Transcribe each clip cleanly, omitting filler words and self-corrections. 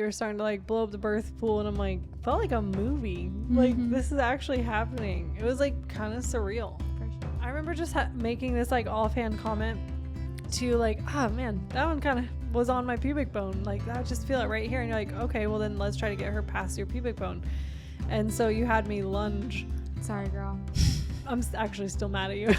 you're starting to like blow up the birth pool, and I'm like, felt like a movie. Like this is actually happening. It was like kind of surreal. For sure. I remember just making this like offhand comment to like, oh man, that one kind of was on my pubic bone. Like I just feel it right here. And you're like, okay, well then let's try to get her past your pubic bone. And so you had me lunge. Sorry, girl. I'm actually still mad at you.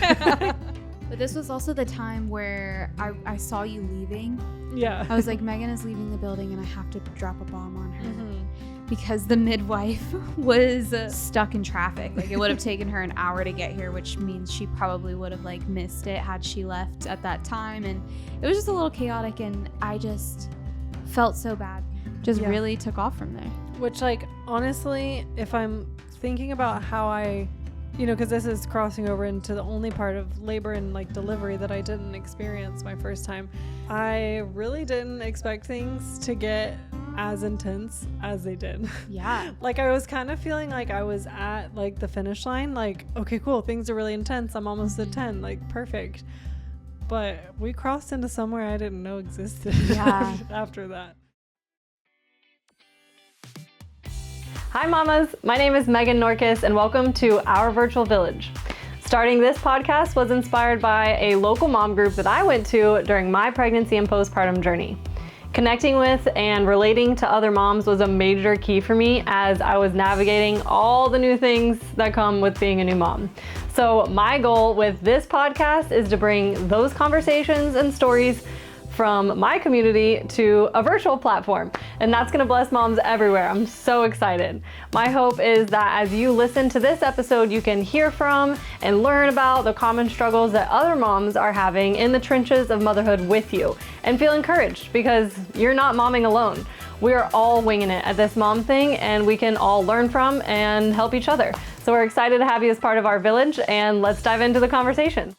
But this was also the time where I saw you leaving. Yeah. I was like, Megan is leaving the building and I have to drop a bomb on her. Because the midwife was stuck in traffic. Like it would have taken her an hour to get here, which means she probably would have like missed it had she left at that time. And it was just a little chaotic, and I just felt so bad. Just really took off from there. Which, like, honestly, if I'm thinking about how I, you know, because this is crossing over into the only part of labor and like delivery that I didn't experience my first time, I really didn't expect things to get as intense as they did. Yeah. Like I was kind of feeling like I was at like the finish line, like, okay, cool, things are really intense, I'm almost at 10, like perfect. But we crossed into somewhere I didn't know existed. After that. Hi mamas, my name is Megan Norkis and welcome to Our Virtual Village. Starting this podcast was inspired by a local mom group that I went to during my pregnancy and postpartum journey. Connecting with and relating to other moms was a major key for me as I was navigating all the new things that come with being a new mom. So my goal with this podcast is to bring those conversations and stories from my community to a virtual platform, and that's gonna bless moms everywhere. I'm so excited. My hope is that as you listen to this episode, you can hear from and learn about the common struggles that other moms are having in the trenches of motherhood with you, and feel encouraged because you're not momming alone. We are all winging it at this mom thing, and we can all learn from and help each other. So we're excited to have you as part of our village, and let's dive into the conversation.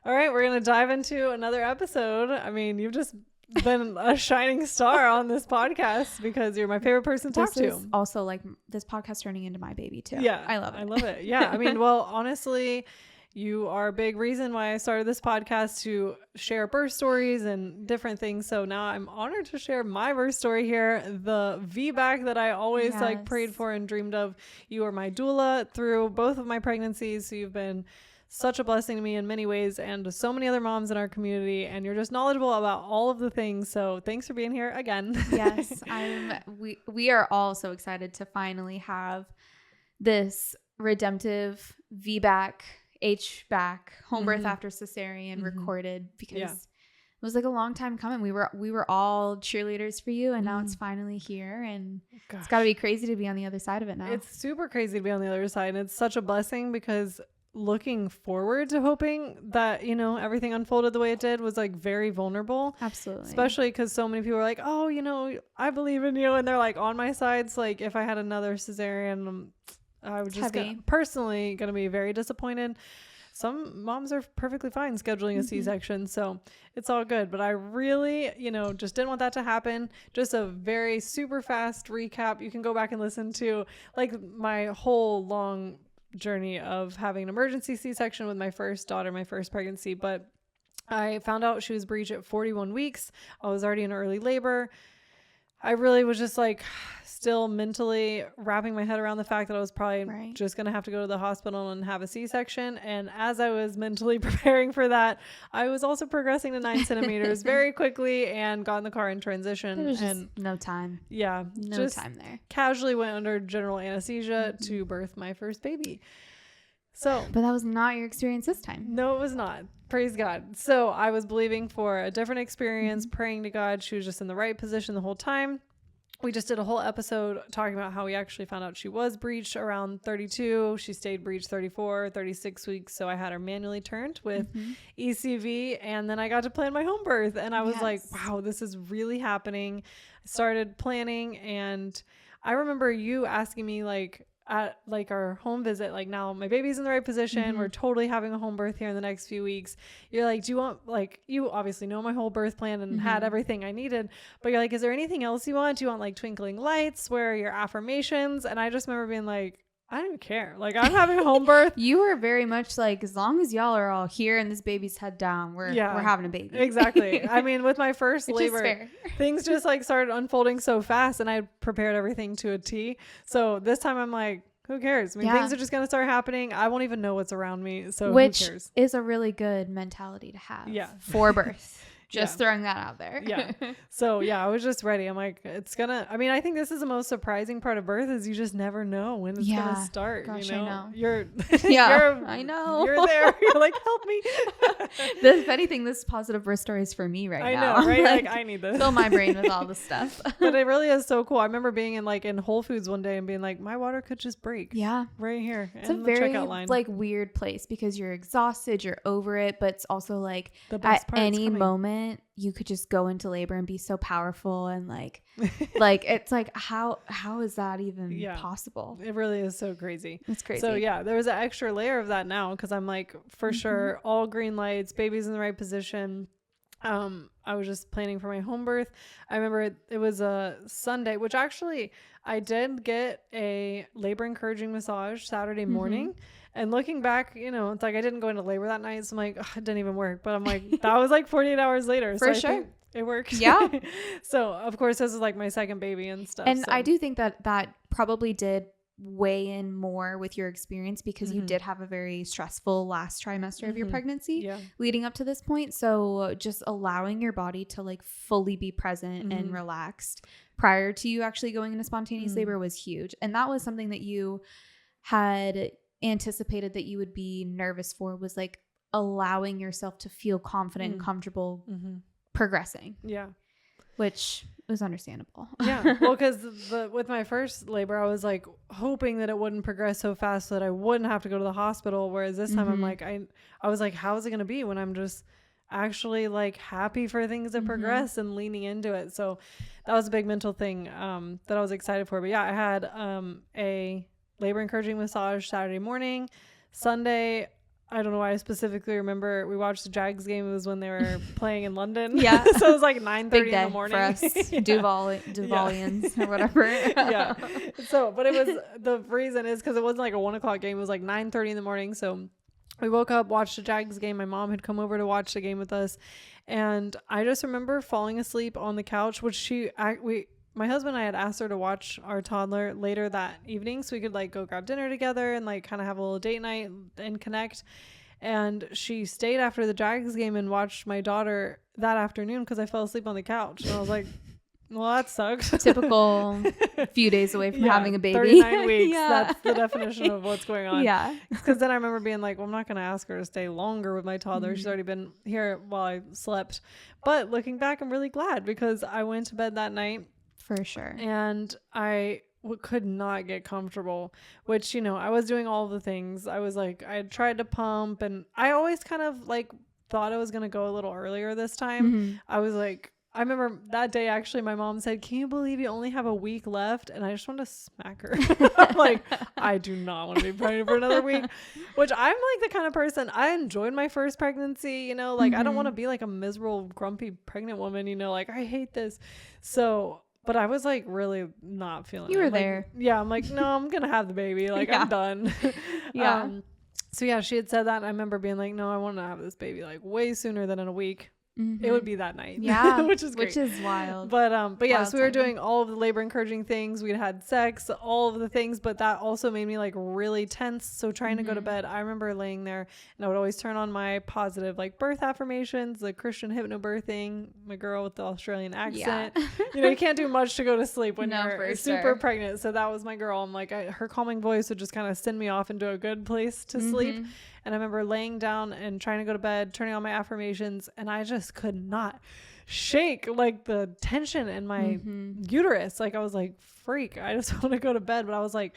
All right, we're going to dive into another episode. I mean, you've just been a shining star on this podcast because you're my favorite person to talk to. This is also like this podcast turning into my baby too. Yeah. I love it. I love it. Yeah. I mean, well, honestly, you are a big reason why I started this podcast, to share birth stories and different things. So now I'm honored to share my birth story here. The VBAC that I always like prayed for and dreamed of. You are my doula through both of my pregnancies. So you've been such a blessing to me in many ways, and to so many other moms in our community, and you're just knowledgeable about all of the things. So thanks for being here again. Yes, we are all so excited to finally have this redemptive VBAC, HBAC, home birth after cesarean recorded, because it was like a long time coming. We were all cheerleaders for you, and now it's finally here, and it's got to be crazy to be on the other side of it now. It's super crazy to be on the other side, and it's such a blessing because looking forward to hoping that, you know, everything unfolded the way it did was like very vulnerable. Absolutely. Especially because so many people are like, oh, you know, I believe in you, and they're like on my side. So like if I had another cesarean, I would just personally gonna be very disappointed. Some moms are perfectly fine scheduling a C-section, so it's all good. But I really, you know, just didn't want that to happen. Just a very super fast recap. You can go back and listen to like my whole long journey of having an emergency C-section with my first daughter, my first pregnancy. But I found out she was breech at 41 weeks. I was already in early labor. I really was just like still mentally wrapping my head around the fact that I was probably just going to have to go to the hospital and have a C-section. And as I was mentally preparing for that, I was also progressing to 9 centimeters very quickly and got in the car in transition. There was just no time. Yeah. No time there. Casually went under general anesthesia to birth my first baby. So, but that was not your experience this time. No, it was not. Praise God. So I was believing for a different experience, praying to God. She was just in the right position the whole time. We just did a whole episode talking about how we actually found out she was breech around 32. She stayed breech 34, 36 weeks. So I had her manually turned with ECV, and then I got to plan my home birth. And I was like, wow, this is really happening. I started planning, and I remember you asking me like, at like our home visit, like, now my baby's in the right position, we're totally having a home birth here in the next few weeks. You're like, do you want, like, you obviously know my whole birth plan and had everything I needed, but you're like, is there anything else you want? Do you want like twinkling lights? Where are your affirmations? And I just remember being like, I don't care. Like, I'm having a home birth. You were very much like, as long as y'all are all here and this baby's head down, we're having a baby. Exactly. I mean, with my first Which labor, is fair. things just like started unfolding so fast, and I prepared everything to a T. So this time I'm like, who cares? I mean, things are just going to start happening. I won't even know what's around me. So which who cares? is a really good mentality to have for birth. Just throwing that out there. So I was just ready. I'm like, I think this is the most surprising part of birth is you just never know when it's going to start. Gosh, you know? I know. You're I know. You're there. You're like, help me. If anything, this positive birth story is for me now. I know, right? Like, I need this. Fill my brain with all this stuff. But it really is so cool. I remember being in Whole Foods one day and being like, my water could just break. Yeah. Right here. It's a very weird place because you're exhausted, you're over it, but it's also like at any moment you could just go into labor and be so powerful and like it's like how is that even possible? It really is so crazy. It's crazy. So there was an extra layer of that now because I'm like, for sure, all green lights, baby's in the right position. I was just planning for my home birth. I remember it was a Sunday, which actually I did get a labor encouraging massage Saturday morning. And looking back, it's like I didn't go into labor that night. So I'm like, it didn't even work. But I'm like, that was like 48 hours later. For so sure. I think it worked. Yeah. So of course, this is like my second baby and stuff. And I do think that probably did weigh in more with your experience because you did have a very stressful last trimester of your pregnancy leading up to this point. So just allowing your body to like fully be present and relaxed prior to you actually going into spontaneous labor was huge. And that was something that you had anticipated that you would be nervous for, was like allowing yourself to feel confident and comfortable progressing. Yeah. Which was understandable. Yeah. Well, because with my first labor, I was like hoping that it wouldn't progress so fast so that I wouldn't have to go to the hospital. Whereas this time I'm like, I was like, how is it going to be when I'm just actually like happy for things to progress and leaning into it? So that was a big mental thing that I was excited for. But yeah, I had a labor encouraging massage Saturday morning. Sunday, I don't know why I specifically remember we watched the Jags game. It was when they were playing in London. Yeah. So it was like 9:30 in the morning. For us, Duvalians or whatever. Yeah. So, but it was, the reason is because it wasn't like a 1:00 game. It was like 9:30 in the morning. So we woke up, watched the Jags game. My mom had come over to watch the game with us. And I just remember falling asleep on the couch, which my husband and I had asked her to watch our toddler later that evening so we could like go grab dinner together and like kind of have a little date night and connect. And she stayed after the Jags game and watched my daughter that afternoon because I fell asleep on the couch. And I was like, well, that sucks. Typical few days away from having a baby. 39 weeks. That's the definition of what's going on. Yeah. Because then I remember being like, well, I'm not going to ask her to stay longer with my toddler. She's already been here while I slept. But looking back, I'm really glad because I went to bed that night. For sure. And I could not get comfortable, which, I was doing all the things. I was like, I had tried to pump and I always kind of like thought I was going to go a little earlier this time. I was like, I remember that day, actually, my mom said, can you believe you only have a week left? And I just wanted to smack her. I'm like, I do not want to be pregnant for another week, which I'm like the kind of person, I enjoyed my first pregnancy, like, I don't want to be like a miserable, grumpy pregnant woman, like, I hate this. So, but I was like really not feeling it. You were like, there. Yeah. I'm like, no, I'm going to have the baby. Like, I'm done. Yeah. So yeah, she had said that. And I remember being like, no, I want to have this baby like way sooner than in a week. It would be that night. Yeah. which is great. Which is wild. But yeah, wild so we were doing all of the labor encouraging things. We'd had sex, all of the things, but that also made me like really tense. So trying to go to bed, I remember laying there and I would always turn on my positive like birth affirmations, the Christian hypnobirthing, my girl with the Australian accent. Yeah. You can't do much to go to sleep when you're super pregnant. So that was my girl. I'm like, her calming voice would just kind of send me off into a good place to sleep. And I remember laying down and trying to go to bed, turning on my affirmations, and I just could not shake like the tension in my uterus. Like I was like, freak, I just want to go to bed. But I was like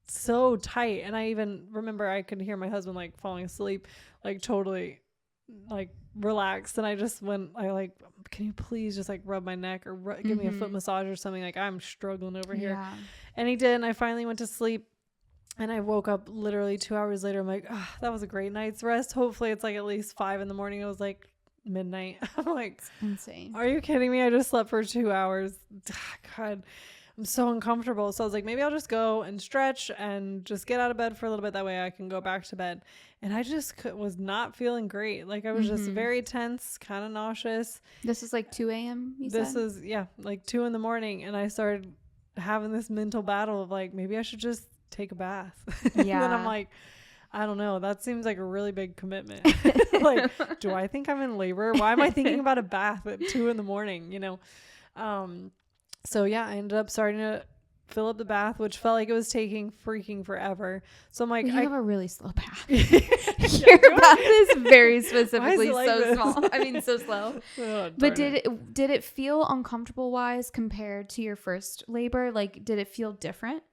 so tight. And I even remember I could hear my husband like falling asleep, like totally like relaxed. And I just went, can you please just like rub my neck or give me a foot massage or something? Like I'm struggling over here. And he did. And I finally went to sleep. And I woke up literally 2 hours later. I'm like, oh, that was a great night's rest. Hopefully it's like at least 5 a.m. It was like midnight. I'm like, insane. Are you kidding me? I just slept for 2 hours. God. I'm so uncomfortable. So I was like, maybe I'll just go and stretch and just get out of bed for a little bit. That way I can go back to bed. And I just was not feeling great. Like I was just very tense, kind of nauseous. This is like 2 a.m. This is, like 2 a.m. And I started having this mental battle of like, maybe I should just take a bath. Yeah. And then I'm like, I don't know. That seems like a really big commitment. Like, do I think I'm in labor? Why am I thinking about a bath at 2 a.m, you know? So yeah, I ended up starting to fill up the bath, which felt like it was taking freaking forever. So I'm like, you have a really slow bath. Your Your bath is very specifically like so this? small. I mean, so slow. Oh, But darn did it feel uncomfortable wise compared to your first labor? Like, did it feel different?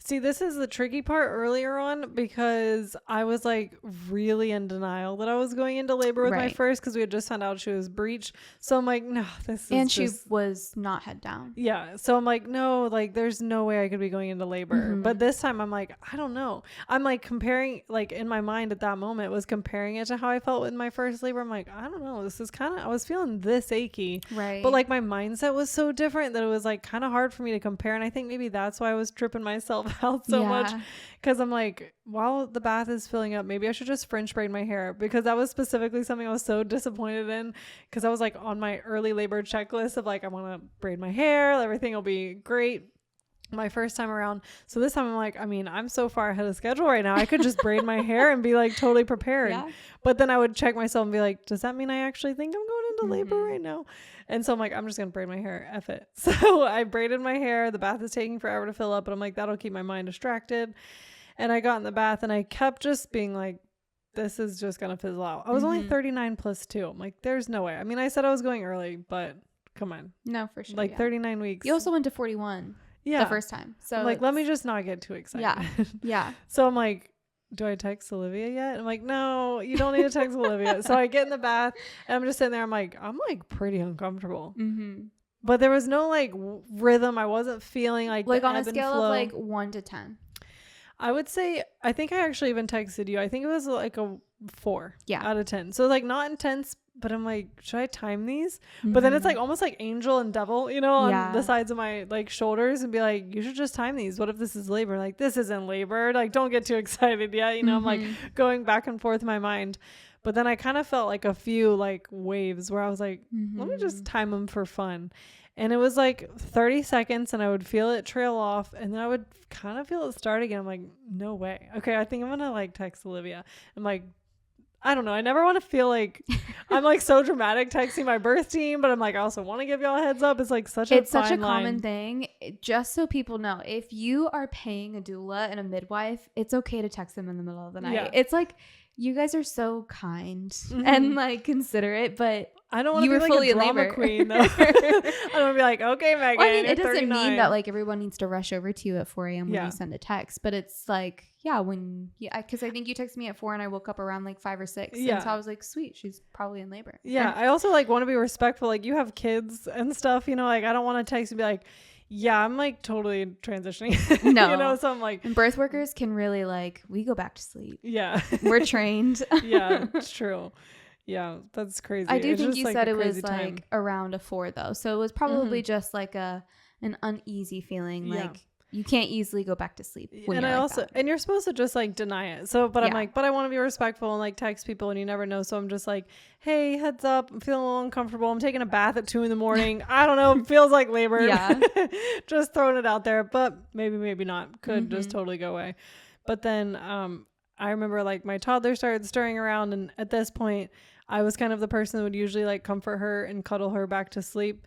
See, this is the tricky part earlier on because I was like really in denial that I was going into labor with my first because we had just found out she was breech. So I'm like, no, this is And she was not head down. Yeah. So I'm like, no, like there's no way I could be going into labor. But this time I'm like, I don't know. I'm like comparing, like in my mind at that moment was comparing it to how I felt in my first labor. I'm like, I don't know. This is kind of, I was feeling this achy. Right. But like my mindset was so different that it was like kind of hard for me to compare. And I think maybe that's why I was tripping myself out so much, because I'm like, while the bath is filling up, maybe I should just French braid my hair, because that was specifically something I was so disappointed in, because I was like on my early labor checklist of like, I want to braid my hair, everything will be great my first time around. So this time I'm like, I mean, I'm so far ahead of schedule right now, I could just braid my hair and be like totally prepared. But then I would check myself and be like, does that mean I actually think I'm going into labor right now? And so I'm like, I'm just gonna braid my hair, F it. So I braided my hair. The bath is taking forever to fill up, but I'm like, that'll keep my mind distracted. And I got in the bath and I kept just being like, this is just gonna fizzle out. I was only 39 plus 2. I'm like, there's no way. I mean, I said I was going early, but come on. No, for sure. Like 39 weeks. You also went to 41 the first time. So I'm like, let me just not get too excited. Yeah. So I'm like, do I text Olivia yet? I'm like, no, you don't need to text Olivia. So I get in the bath and I'm just sitting there. I'm like pretty uncomfortable. But there was no like rhythm. I wasn't feeling like on a scale of like 1 to 10. I would say, I think I actually even texted you. I think it was like a 4 out of 10. So like not intense, but I'm like, should I time these? But then it's like almost like angel and devil, you know, on the sides of my like shoulders, and be like, you should just time these. What if this is labor? Like, this isn't labor. Like, don't get too excited yet. You know, I'm like going back and forth in my mind. But then I kind of felt like a few like waves where I was like, let me just time them for fun. And it was like 30 seconds and I would feel it trail off and then I would kind of feel it start again. I'm like, no way. Okay, I think I'm going to like text Olivia. I'm like, I don't know. I never want to feel like I'm like so dramatic texting my birth team, but I'm like, I also want to give y'all a heads up. It's like such a common thing. Just so people know, if you are paying a doula and a midwife, it's okay to text them in the middle of the night. Yeah. It's like, you guys are so kind and like considerate, but I don't want to be like a drama queen though. I don't want to be like, okay, Megan, well, I mean, it doesn't 39. mean that like everyone needs to rush over to you at 4 a.m. when you send a text, but it's like, because I think you texted me at 4 and I woke up around like 5 or 6. Yeah. And so I was like, sweet, she's probably in labor. Yeah. I also like want to be respectful. Like you have kids and stuff, you know, like I don't want to text and be like, yeah, I'm like totally transitioning. No. You know, so I'm like, and birth workers can really like, we go back to sleep. Yeah. We're trained. Yeah, it's true. Yeah, that's crazy. I do think you said it was like around a 4 though. So it was probably just like an uneasy feeling. Like you can't easily go back to sleep. And I also, and you're supposed to just like deny it. So, but I'm like, but I want to be respectful and like text people and you never know. So I'm just like, hey, heads up. I'm feeling a little uncomfortable. I'm taking a bath at 2 a.m. I don't know. It feels like labor. Yeah. Just throwing it out there, but maybe not. Could just totally go away. But then, I remember like my toddler started stirring around. And at this point I was kind of the person that would usually like comfort her and cuddle her back to sleep.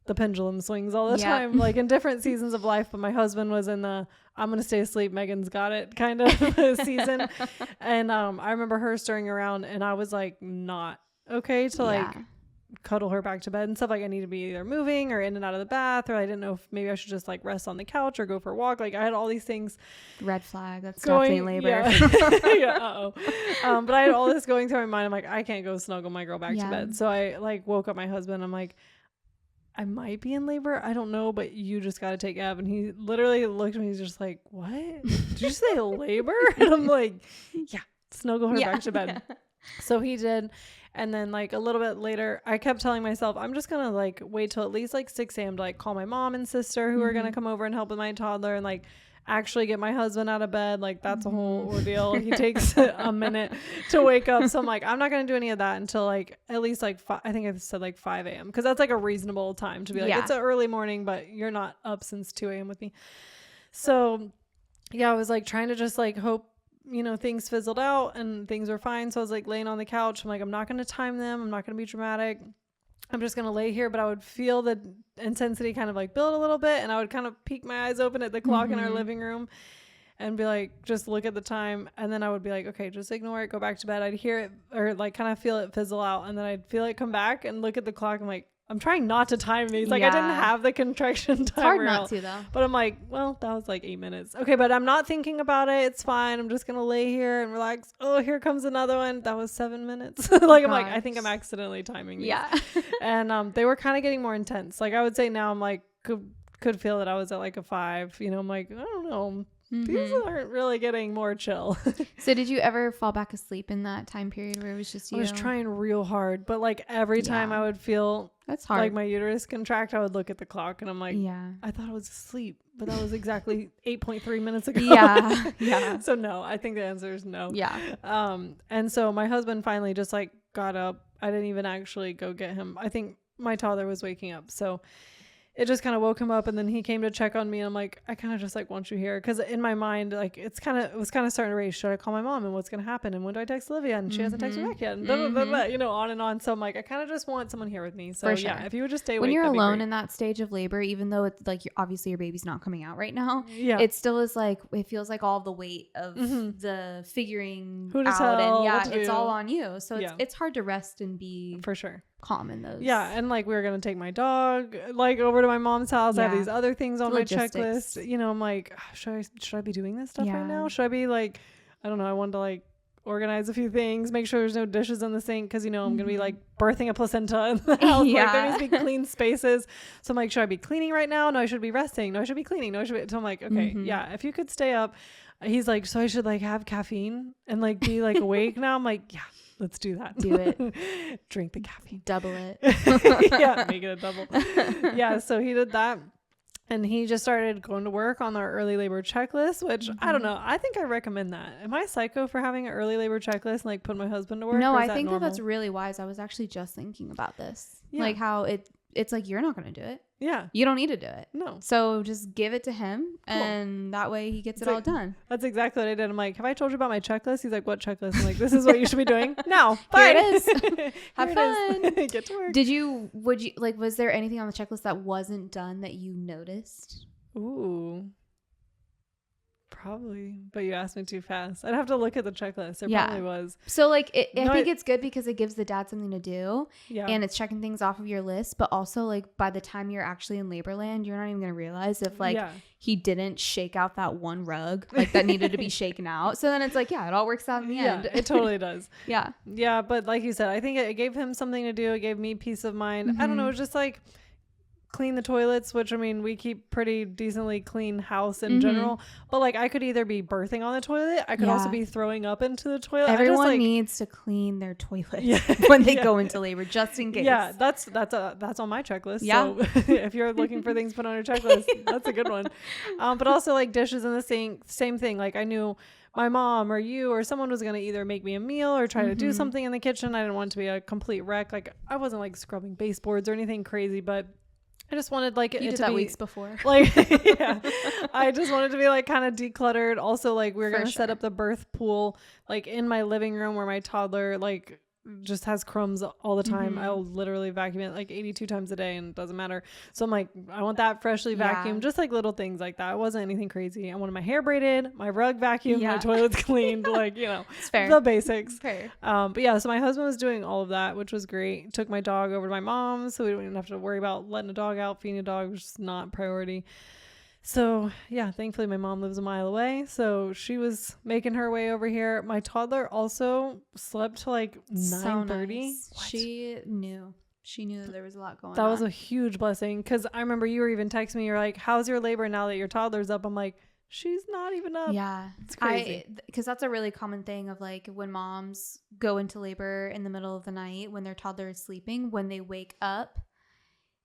The pendulum swings all the time, like in different seasons of life. But my husband was in the I'm gonna stay asleep, Megan's got it kind of season. And I remember her stirring around and I was like not okay to like cuddle her back to bed and stuff. Like I need to be either moving or in and out of the bath, or I didn't know if maybe I should just like rest on the couch or go for a walk. Like I had all these things. Red flag. That's definitely labor. Yeah. But I had all this going through my mind. I'm like, I can't go snuggle my girl back to bed. So I like woke up my husband. I'm like, I might be in labor. I don't know, but you just got to take Ev. And he literally looked at me. He's just like, what? Did you say labor? And I'm like, yeah, snuggle her back to bed. Yeah. So he did. And then like a little bit later, I kept telling myself, I'm just going to like wait till at least like 6 a.m. to like call my mom and sister who are going to come over and help with my toddler and like actually get my husband out of bed. Like that's a whole ordeal. He takes a minute to wake up. So I'm like, I'm not going to do any of that until like at least like I think I said like 5 a.m. because that's like a reasonable time to be like, it's an early morning, but you're not up since 2 a.m. with me. So yeah, I was like trying to just like hope, you know, things fizzled out and things were fine. So I was like laying on the couch. I'm like, I'm not going to time them. I'm not going to be dramatic. I'm just going to lay here, but I would feel the intensity kind of like build a little bit. And I would kind of peek my eyes open at the clock in our living room and be like, just look at the time. And then I would be like, okay, just ignore it. Go back to bed. I'd hear it or like kind of feel it fizzle out. And then I'd feel it come back and look at the clock. I'm like, I'm trying not to time these. Like I didn't have the contraction timer. It's hard not to though. But I'm like, well, that was like 8 minutes. Okay, but I'm not thinking about it. It's fine. I'm just gonna lay here and relax. Oh, here comes another one. That was 7 minutes. Like I'm like, I think I'm accidentally timing these. Yeah. And they were kind of getting more intense. Like I would say now I'm like could feel that I was at like a 5. You know, I'm like, I don't know. These aren't really getting more chill. So did you ever fall back asleep in that time period where it was just you? I was trying real hard, but like every time I would feel that's hard. Like my uterus contract, I would look at the clock and I'm like, I thought I was asleep, but that was exactly 8.3 minutes ago. Yeah. So no, I think the answer is no. Yeah. And so my husband finally just like got up. I didn't even actually go get him. I think my toddler was waking up. So it just kind of woke him up, and then he came to check on me, and I'm like, I kind of just like want you here, because in my mind, like it was kind of starting to race. Should I call my mom, and what's gonna happen, and when do I text Olivia, and she hasn't texted me back yet, and blah, blah, blah, blah, you know, on and on. So I'm like, I kind of just want someone here with me. So yeah, if you would just stay when awake, you're alone in that stage of labor, even though it's like obviously your baby's not coming out right now, it still is like it feels like all the weight of the figuring who to out, tell, and it's all on you. So it's hard to rest and be for sure calm in those. Yeah, and like we were gonna take my dog like over to my mom's house. I have these other things on my checklist. You know, I'm like, should I be doing this stuff right now? Should I be like, I don't know. I wanted to like organize a few things, make sure there's no dishes in the sink, because you know I'm gonna be like birthing a placenta in the house. Like there needs to be clean spaces. So I'm like, should I be cleaning right now? No, I should be resting. No, I should be cleaning. No, I should be. So I'm like, okay, yeah. If you could stay up. He's like, so I should like have caffeine and like be like awake now. I'm like, yeah. Let's do that. Do it. Drink the caffeine. Double it. Yeah, make it a double. Yeah, so he did that. And he just started going to work on our early labor checklist, which I don't know. I think I recommend that. Am I psycho for having an early labor checklist and like put my husband to work? No, I think that's really wise. I was actually just thinking about this. Yeah. Like how it's like, you're not going to do it. Yeah. You don't need to do it. No. So just give it to him, and that way he gets it all done. That's exactly what I did. I'm like, have I told you about my checklist? He's like, what checklist? I'm like, this is what you should be doing now. Bye. Here it is. Have fun. Get to work. Would you like, was there anything on the checklist that wasn't done that you noticed? Ooh. Probably, but you asked me too fast. I'd have to look at the checklist. There probably was. So like I think it's good because it gives the dad something to do, and it's checking things off of your list. But also, like, by the time you're actually in labor land, you're not even gonna realize if like he didn't shake out that one rug like that needed to be shaken out. So then it's like, it all works out in the end. It totally does. Yeah, but like you said, I think it gave him something to do. It gave me peace of mind. I don't know. It was just like clean the toilets, which I mean we keep pretty decently clean house in general, but like I could either be birthing on the toilet, I could also be throwing up into the toilet. Everyone needs to clean their toilet when they go into labor, just in case. That's on my checklist. So if you're looking for things put on your checklist, that's a good one. But also like dishes in the sink, same thing. Like I knew my mom or you or someone was going to either make me a meal or try to do something in the kitchen. I didn't want it to be a complete wreck. Like I wasn't like scrubbing baseboards or anything crazy, but I just wanted like you it did to that be weeks before. Like I just wanted to be like kind of decluttered. Also, like we were gonna set up the birth pool like in my living room where my toddler like just has crumbs all the time. I'll literally vacuum it like 82 times a day and it doesn't matter. So I'm like, I want that freshly vacuumed, just like little things like that. It wasn't anything crazy. I wanted my hair braided, my rug vacuumed, my toilets cleaned, like, you know, it's fair. The basics. Fair. But yeah, so my husband was doing all of that, which was great. Took my dog over to my mom's, so we didn't have to worry about letting a dog out, feeding a dog, was just not priority. So yeah, thankfully my mom lives a mile away, so she was making her way over here. My toddler also slept till like 9:30. Nice. She knew that there was a lot going on. That was a huge blessing, because I remember you were even texting me. You're like, how's your labor now that your toddler's up? I'm like, she's not even up. Yeah. It's crazy. Because that's a really common thing of like when moms go into labor in the middle of the night when their toddler is sleeping, when they wake up,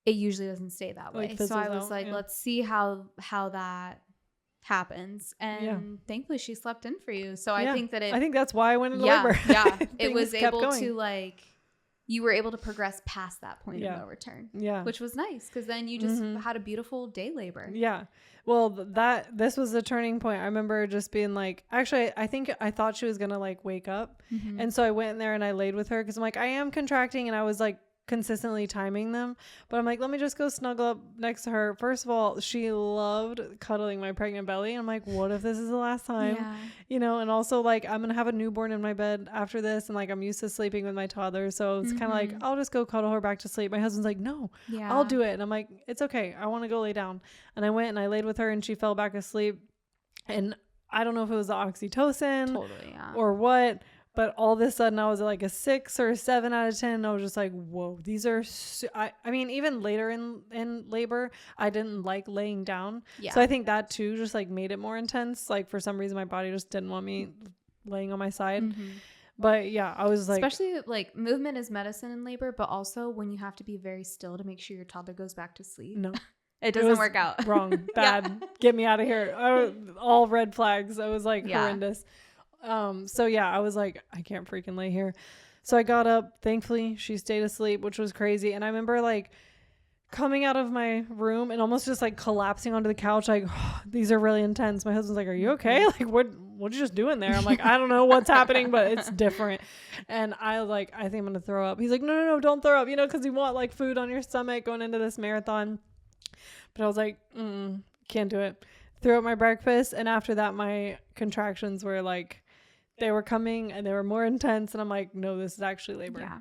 it usually doesn't stay that way. So I was like, let's see how that happens. And thankfully she slept in for you. So I think that I think that's why I went into labor. Yeah. It was able to like, you were able to progress past that point of no return. Yeah. Which was nice because then you just had a beautiful day labor. Yeah. Well, this was a turning point. I remember just being like, actually, I thought she was going to like wake up. And so I went in there and I laid with her because I'm like, I am contracting, and I was like consistently timing them, but I'm like, let me just go snuggle up next to her. First of all, she loved cuddling my pregnant belly. And I'm like, what if this is the last time? You know, and also like I'm gonna have a newborn in my bed after this, and like I'm used to sleeping with my toddler, so it's kind of like I'll just go cuddle her back to sleep. My husband's like, no, I'll do it. And I'm like, it's okay, I want to go lay down. And I went and I laid with her and she fell back asleep, and I don't know if it was the oxytocin or what, but all of a sudden I was at like a 6 or a 7 out of 10. I was just like, whoa, these are, I mean, even later in labor, I didn't like laying down. So I think that too just like made it more intense. Like for some reason, my body just didn't want me laying on my side. But yeah, I was like, especially like movement is medicine in labor, but also when you have to be very still to make sure your toddler goes back to sleep. No. It doesn't work out. Wrong. Bad. Get me out of here. All red flags. I was like horrendous. So yeah, I was like, I can't freaking lay here. So I got up. Thankfully, she stayed asleep, which was crazy. And I remember like coming out of my room and almost just like collapsing onto the couch. Like, oh, these are really intense. My husband's like, are you okay? Like, what you just doing there? I'm like, I don't know what's happening, but it's different. And I was like, I think I'm going to throw up. He's like, no, don't throw up, you know, cause you want like food on your stomach going into this marathon. But I was like, can't do it. Threw up my breakfast. And after that, my contractions were like, they were coming and they were more intense. And I'm like, no, this is actually labor. Yeah.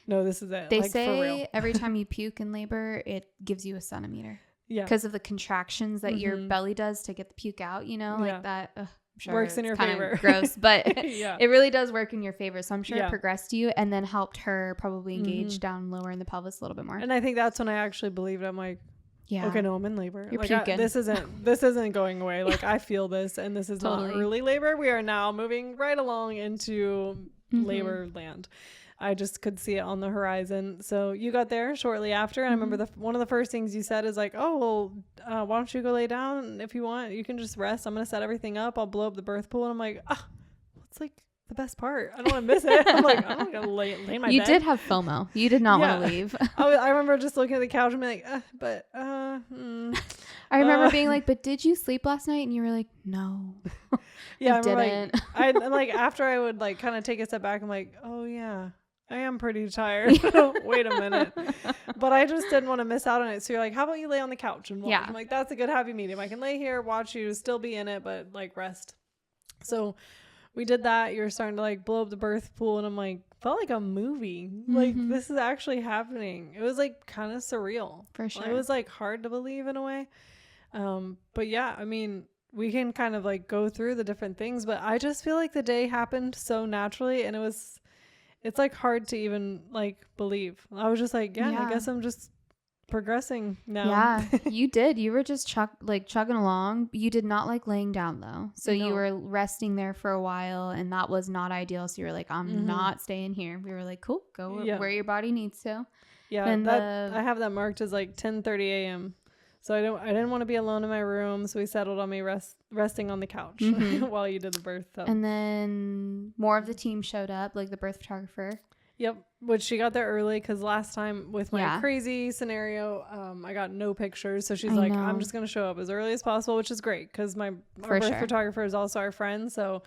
No, this is it. They like, say for real. Every time you puke in labor, it gives you a centimeter. Yeah. Because of the contractions that your belly does to get the puke out, you know, like that. I'm sure works in your favor. Gross, but it really does work in your favor. So I'm sure it progressed you and then helped her probably engage down lower in the pelvis a little bit more. And I think that's when I actually believed. I'm like, okay, no, I'm in labor. You're like puking. This isn't going away. Like I feel this, and this is not early labor. We are now moving right along into labor land. I just could see it on the horizon. So you got there shortly after, and I remember one of the first things you said is like, oh, well, why don't you go lay down? If you want, you can just rest. I'm gonna set everything up. I'll blow up the birth pool. And I'm like, it's like the best part. I don't want to miss it. I'm like, I'm not gonna lay in my bed. You did have FOMO. You did not want to leave. I remember just looking at the couch and being like, I remember being like, but did you sleep last night? And you were like, no. Yeah, I didn't. Like, I'm like, after I would like kind of take a step back, I'm like, oh yeah, I am pretty tired. Wait a minute. But I just didn't want to miss out on it. So you're like, how about you lay on the couch and watch? I'm like, that's a good happy medium. I can lay here, watch you, still be in it, but like rest. So we did that. You're starting to like blow up the birth pool, and I'm like, felt like a movie. Like this is actually happening. It was like kind of surreal. For sure. It was like hard to believe in a way. But yeah, I mean, we can kind of like go through the different things, but I just feel like the day happened so naturally, and it's like hard to even like believe. I was just like, I guess I'm just progressing now. Yeah, you did. You were just chugging along. You did not like laying down though. So you were resting there for a while, and that was not ideal. So you were like, I'm not staying here. We were like, cool, go where your body needs to. Yeah, and I have that marked as like 10:30 a.m. So I didn't want to be alone in my room. So we settled on me resting on the couch while you did the birth. So. And then more of the team showed up, like the birth photographer. Yep. Which she got there early because last time with my crazy scenario, I got no pictures. So she's like, I'm just going to show up as early as possible, which is great because our birth photographer is also our friend. So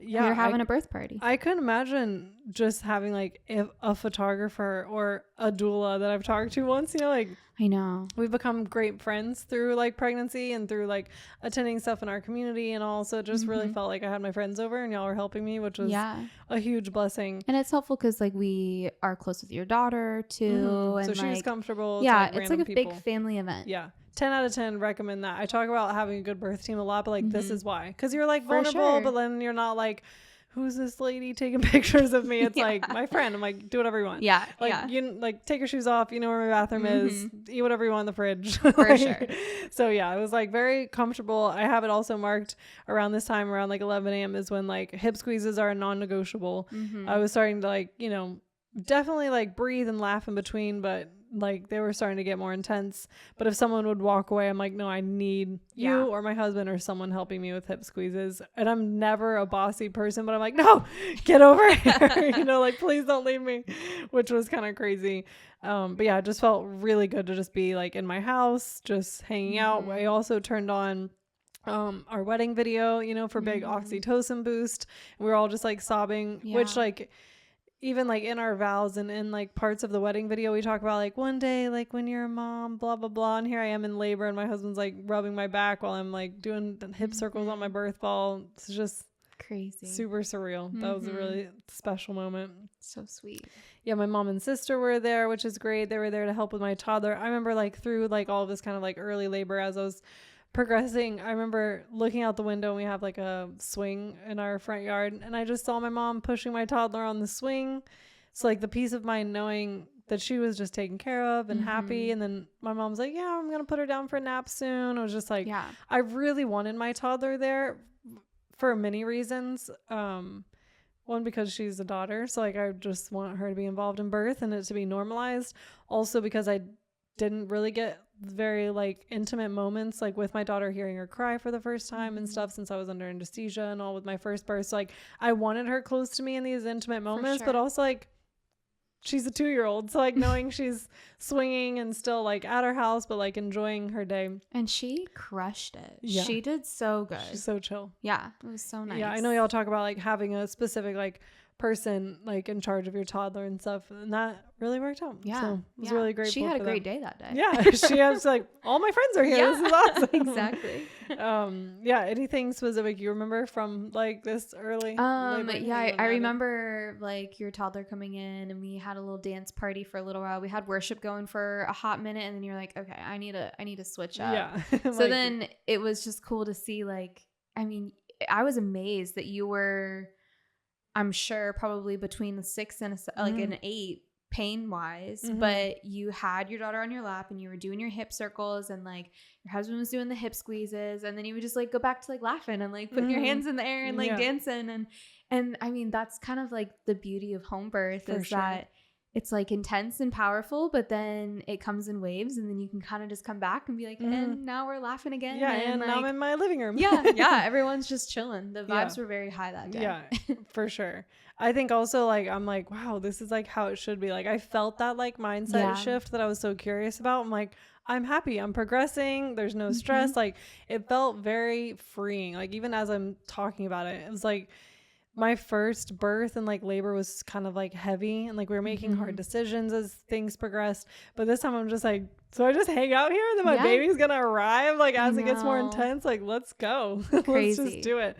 yeah, you're having a birth party. I couldn't imagine just having like a photographer or a doula that I've talked to once, you know, like I know we've become great friends through like pregnancy and through like attending stuff in our community, and also it just really felt like I had my friends over and y'all were helping me, which was a huge blessing. And it's helpful because like we are close with your daughter too, and so she was comfortable. It's like a big family event. 10 out of 10 recommend that. I talk about having a good birth team a lot, but like this is why, because you're like vulnerable, but then you're not like who's this lady taking pictures of me? It's like my friend. I'm like, do whatever you want. Yeah. Like you like take your shoes off, you know where my bathroom is, eat whatever you want in the fridge. For sure. So yeah, it was like very comfortable. I have it also marked around this time, around like 11 a.m. is when like hip squeezes are non-negotiable. I was starting to like, you know, definitely like breathe and laugh in between, but like they were starting to get more intense. But if someone would walk away, I'm like, no, I need you or my husband or someone helping me with hip squeezes. And I'm never a bossy person, but I'm like, no, get over here. You know, like, please don't leave me, which was kind of crazy. But yeah, it just felt really good to just be like in my house, just hanging out. I also turned on our wedding video, you know, for big oxytocin boost. We were all just like sobbing, which like, even like in our vows and in like parts of the wedding video, we talk about like one day, like when you're a mom, blah, blah, blah. And here I am in labor and my husband's like rubbing my back while I'm like doing the hip circles on my birth ball. It's just crazy. Super surreal. That was a really special moment. So sweet. Yeah. My mom and sister were there, which is great. They were there to help with my toddler. I remember like through like all of this kind of like early labor as I was progressing, I remember looking out the window and we have like a swing in our front yard and I just saw my mom pushing my toddler on the swing. So like the peace of mind knowing that she was just taken care of and happy. And then my mom's like, yeah, I'm going to put her down for a nap soon. I was just like, I really wanted my toddler there for many reasons. One, because she's a daughter. So like, I just want her to be involved in birth and it to be normalized. Also because I didn't really get very like intimate moments like with my daughter, hearing her cry for the first time and stuff since I was under anesthesia and all with my first birth. So like I wanted her close to me in these intimate moments, but also like she's a 2-year-old, so like knowing she's swinging and still like at her house but like enjoying her day. And she crushed it. She did so good. She's so chill. Yeah, it was so nice. Yeah, I know y'all talk about like having a specific like person like in charge of your toddler and stuff, and that really worked out. So it was really great. She had a great day that day. Yeah, she has like all my friends are here. This is awesome. Exactly. Anything specific you remember from like this early I remember like your toddler coming in and we had a little dance party for a little while. We had worship going for a hot minute and then you're like, okay, I need to switch up. So like, then it was just cool to see like, I mean, I was amazed that you were, I'm sure probably between the 6 and an 8 pain wise, but you had your daughter on your lap and you were doing your hip circles and like your husband was doing the hip squeezes and then you would just like go back to like laughing and like putting your hands in the air and like dancing and I mean that's kind of like the beauty of home birth that it's like intense and powerful, but then it comes in waves and then you can kind of just come back and be like, and now we're laughing again. Yeah. And like, now I'm in my living room. Yeah. Everyone's just chilling. The vibes were very high that day. Yeah, for sure. I think also like, I'm like, wow, this is like how it should be. Like I felt that like mindset shift that I was so curious about. I'm like, I'm happy. I'm progressing. There's no stress. Like it felt very freeing. Like even as I'm talking about it, it was like, my first birth and like labor was kind of like heavy and like we were making hard decisions as things progressed. But this time I'm just like, so I just hang out here and then my baby's going to arrive like as it gets more intense. Like, let's go. Let's just do it.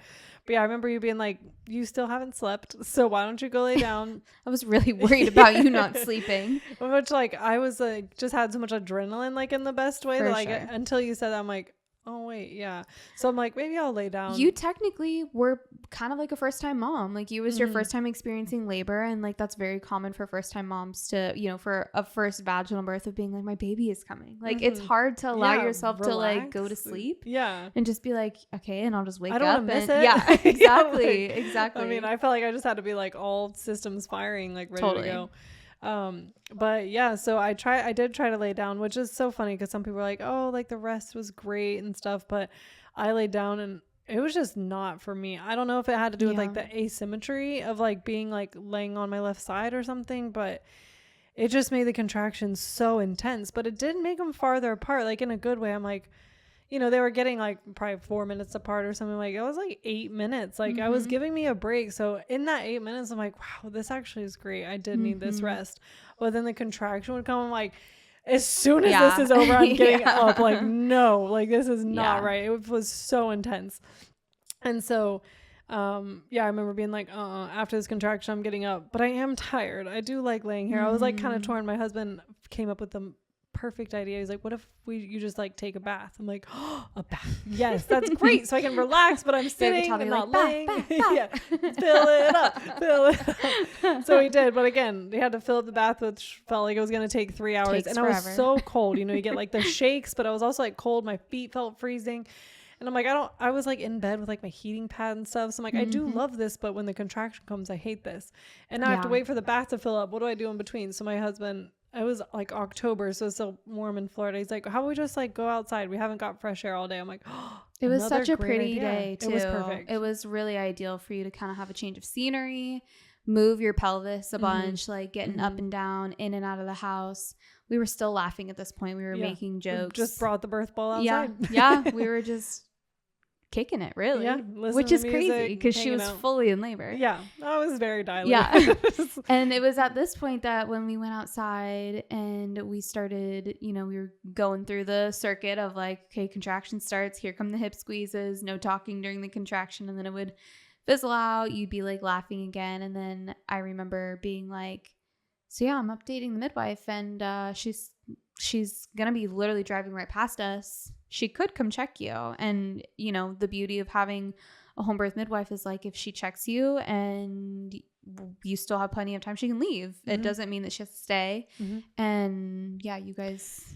But yeah, I remember you being like, you still haven't slept. So why don't you go lay down? I was really worried about you not sleeping. Which like, I was like, just had so much adrenaline like in the best way that like until you said that, I'm like, oh wait, yeah. So I'm like, maybe I'll lay down. You technically were kind of like a first time mom. Like you was your first time experiencing labor. And like, that's very common for first time moms to, you know, for a first vaginal birth of being like, my baby is coming. Like it's hard to allow yourself to like go to sleep. Yeah. And just be like, okay. And I'll just wake up. I don't want to miss it. Yeah, exactly. Exactly. I mean, I felt like I just had to be like all systems firing, like ready to go. But yeah, so I did try to lay down, which is so funny because some people are like, oh, like the rest was great and stuff, but I laid down and it was just not for me. I don't know if it had to do with like the asymmetry of like being like laying on my left side or something, but it just made the contractions so intense, but it did make them farther apart, like in a good way. I'm like, you know, they were getting like probably 4 minutes apart or something. Like it was like 8 minutes. Like I was giving me a break. So in that 8 minutes, I'm like, wow, this actually is great. I did need this rest. But then the contraction would come. I'm like, as soon as this is over, I'm getting up. Like, no, like this is not right. It was so intense. And so, I remember being like, after this contraction, I'm getting up, but I am tired. I do like laying here. I was like kind of torn. My husband came up with the perfect idea. He's like, what if you just like take a bath? I'm like, oh, a bath. Yes, that's great. So I can relax, but I'm sitting and not laying. Bath. Yeah, fill it up. So he did. But again, he had to fill up the bath, which felt like it was going to take 3 hours. And forever. I was so cold. You know, you get like the shakes, but I was also like cold. My feet felt freezing. And I'm like, I was like in bed with like my heating pad and stuff. So I'm like, I do love this, but when the contraction comes, I hate this. And now I have to wait for the bath to fill up. What do I do in between? So my husband, it was like October, so it's still warm in Florida. He's like, how about we just like go outside? We haven't got fresh air all day. I'm like, oh, it was such a pretty day too. It was perfect. It was really ideal for you to kind of have a change of scenery, move your pelvis a bunch, like getting up and down, in and out of the house. We were still laughing at this point. We were making jokes. We just brought the birth ball outside. Yeah. We were just kicking it, really. Yeah, which is crazy because she was fully in labor. Yeah, I was very dilated. Yeah. And it was at this point that when we went outside and we started, you know, we were going through the circuit of like, okay, contraction starts, here come the hip squeezes, no talking during the contraction, and then it would fizzle out. You'd be like laughing again. And then I remember being like, so yeah, I'm updating the midwife, and she's gonna be literally driving right past us. She could come check you. And you know, the beauty of having a home birth midwife is like, if she checks you and you still have plenty of time, she can leave. It doesn't mean that she has to stay. And yeah, you guys,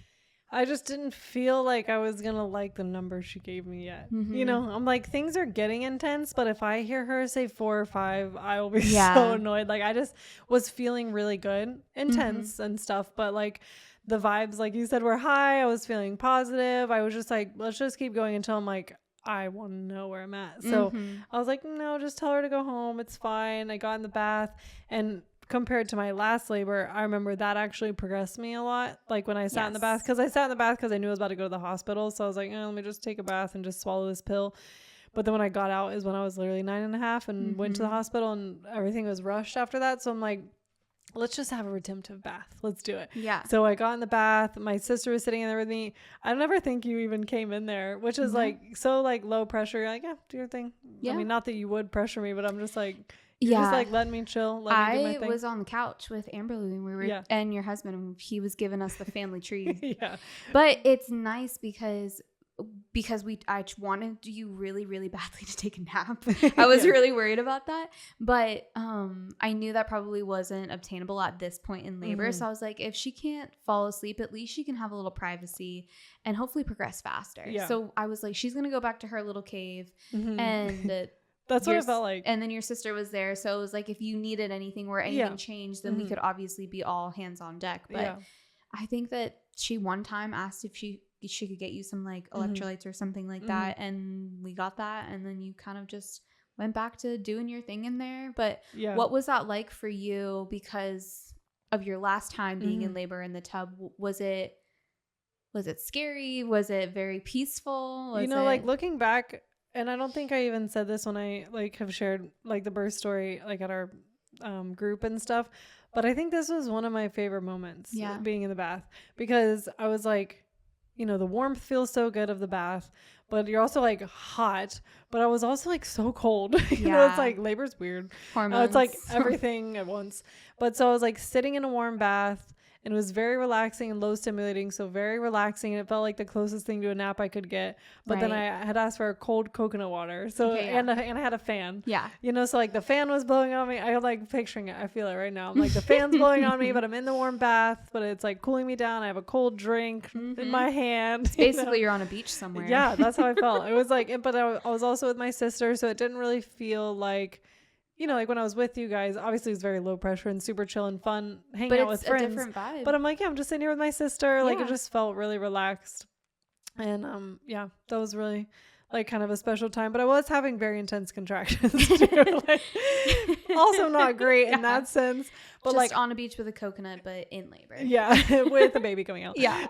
I just didn't feel like I was gonna like the number she gave me yet. You know, I'm like, things are getting intense, but if I hear her say 4 or 5, I will be so annoyed. Like, I just was feeling really good, intense and stuff, but like the vibes, like you said, were high. I was feeling positive. I was just like, let's just keep going until I'm like, I want to know where I'm at. So I was like, no, just tell her to go home. It's fine. I got in the bath, and compared to my last labor, I remember that actually progressed me a lot. Like when I sat in the bath, because I sat in the bath because I knew I was about to go to the hospital. So I was like, let me just take a bath and just swallow this pill. But then when I got out is when I was literally 9.5 and went to the hospital, and everything was rushed after that. So I'm like, let's just have a redemptive bath. Let's do it. Yeah. So I got in the bath. My sister was sitting in there with me. I never think you even came in there, which is like so like low pressure. You're like, yeah, do your thing. Yeah. I mean, not that you would pressure me, but I'm just like, just like letting me chill. Let me do my thing. I was on the couch with Amberly when we were, and your husband, he was giving us the family tree. But it's nice because I wanted you really, really badly to take a nap. I was really worried about that, but I knew that probably wasn't obtainable at this point in labor. So I was like, if she can't fall asleep, at least she can have a little privacy and hopefully progress faster. So I was like, she's gonna go back to her little cave, and that's what it felt like. And then your sister was there, so it was like, if you needed anything or anything changed, then we could obviously be all hands on deck. But I think that she one time asked if she could get you some like electrolytes or something like that, and we got that, and then you kind of just went back to doing your thing in there. But what was that like for you because of your last time being in labor in the tub? Was it scary? Was it very peaceful? You know, like looking back, and I don't think I even said this when I like have shared like the birth story like at our group and stuff, but I think this was one of my favorite moments being in the bath, because I was like, you know, the warmth feels so good of the bath, but you're also like hot, but I was also like so cold. You know, it's like labor's weird. Hormones. It's like everything at once. But so I was like sitting in a warm bath, and it was very relaxing and low stimulating. So very relaxing. And it felt like the closest thing to a nap I could get. But then I had asked for a cold coconut water. So, and I had a fan. Yeah. You know, so like the fan was blowing on me. I like picturing it. I feel it right now. I'm like, the fan's blowing on me, but I'm in the warm bath, but it's like cooling me down. I have a cold drink in my hand. It's basically you're on a beach somewhere. Yeah, that's how I felt. It was like, but I was also with my sister. So it didn't really feel like, you know, like when I was with you guys, obviously it was very low pressure and super chill and fun hanging out with friends. But it's a different vibe. But I'm like, I'm just sitting here with my sister. Like it just felt really relaxed. And that was really like kind of a special time. But I was having very intense contractions too. Like, also not great in that sense. But just like on a beach with a coconut, but in labor. Yeah, with the baby coming out. Yeah.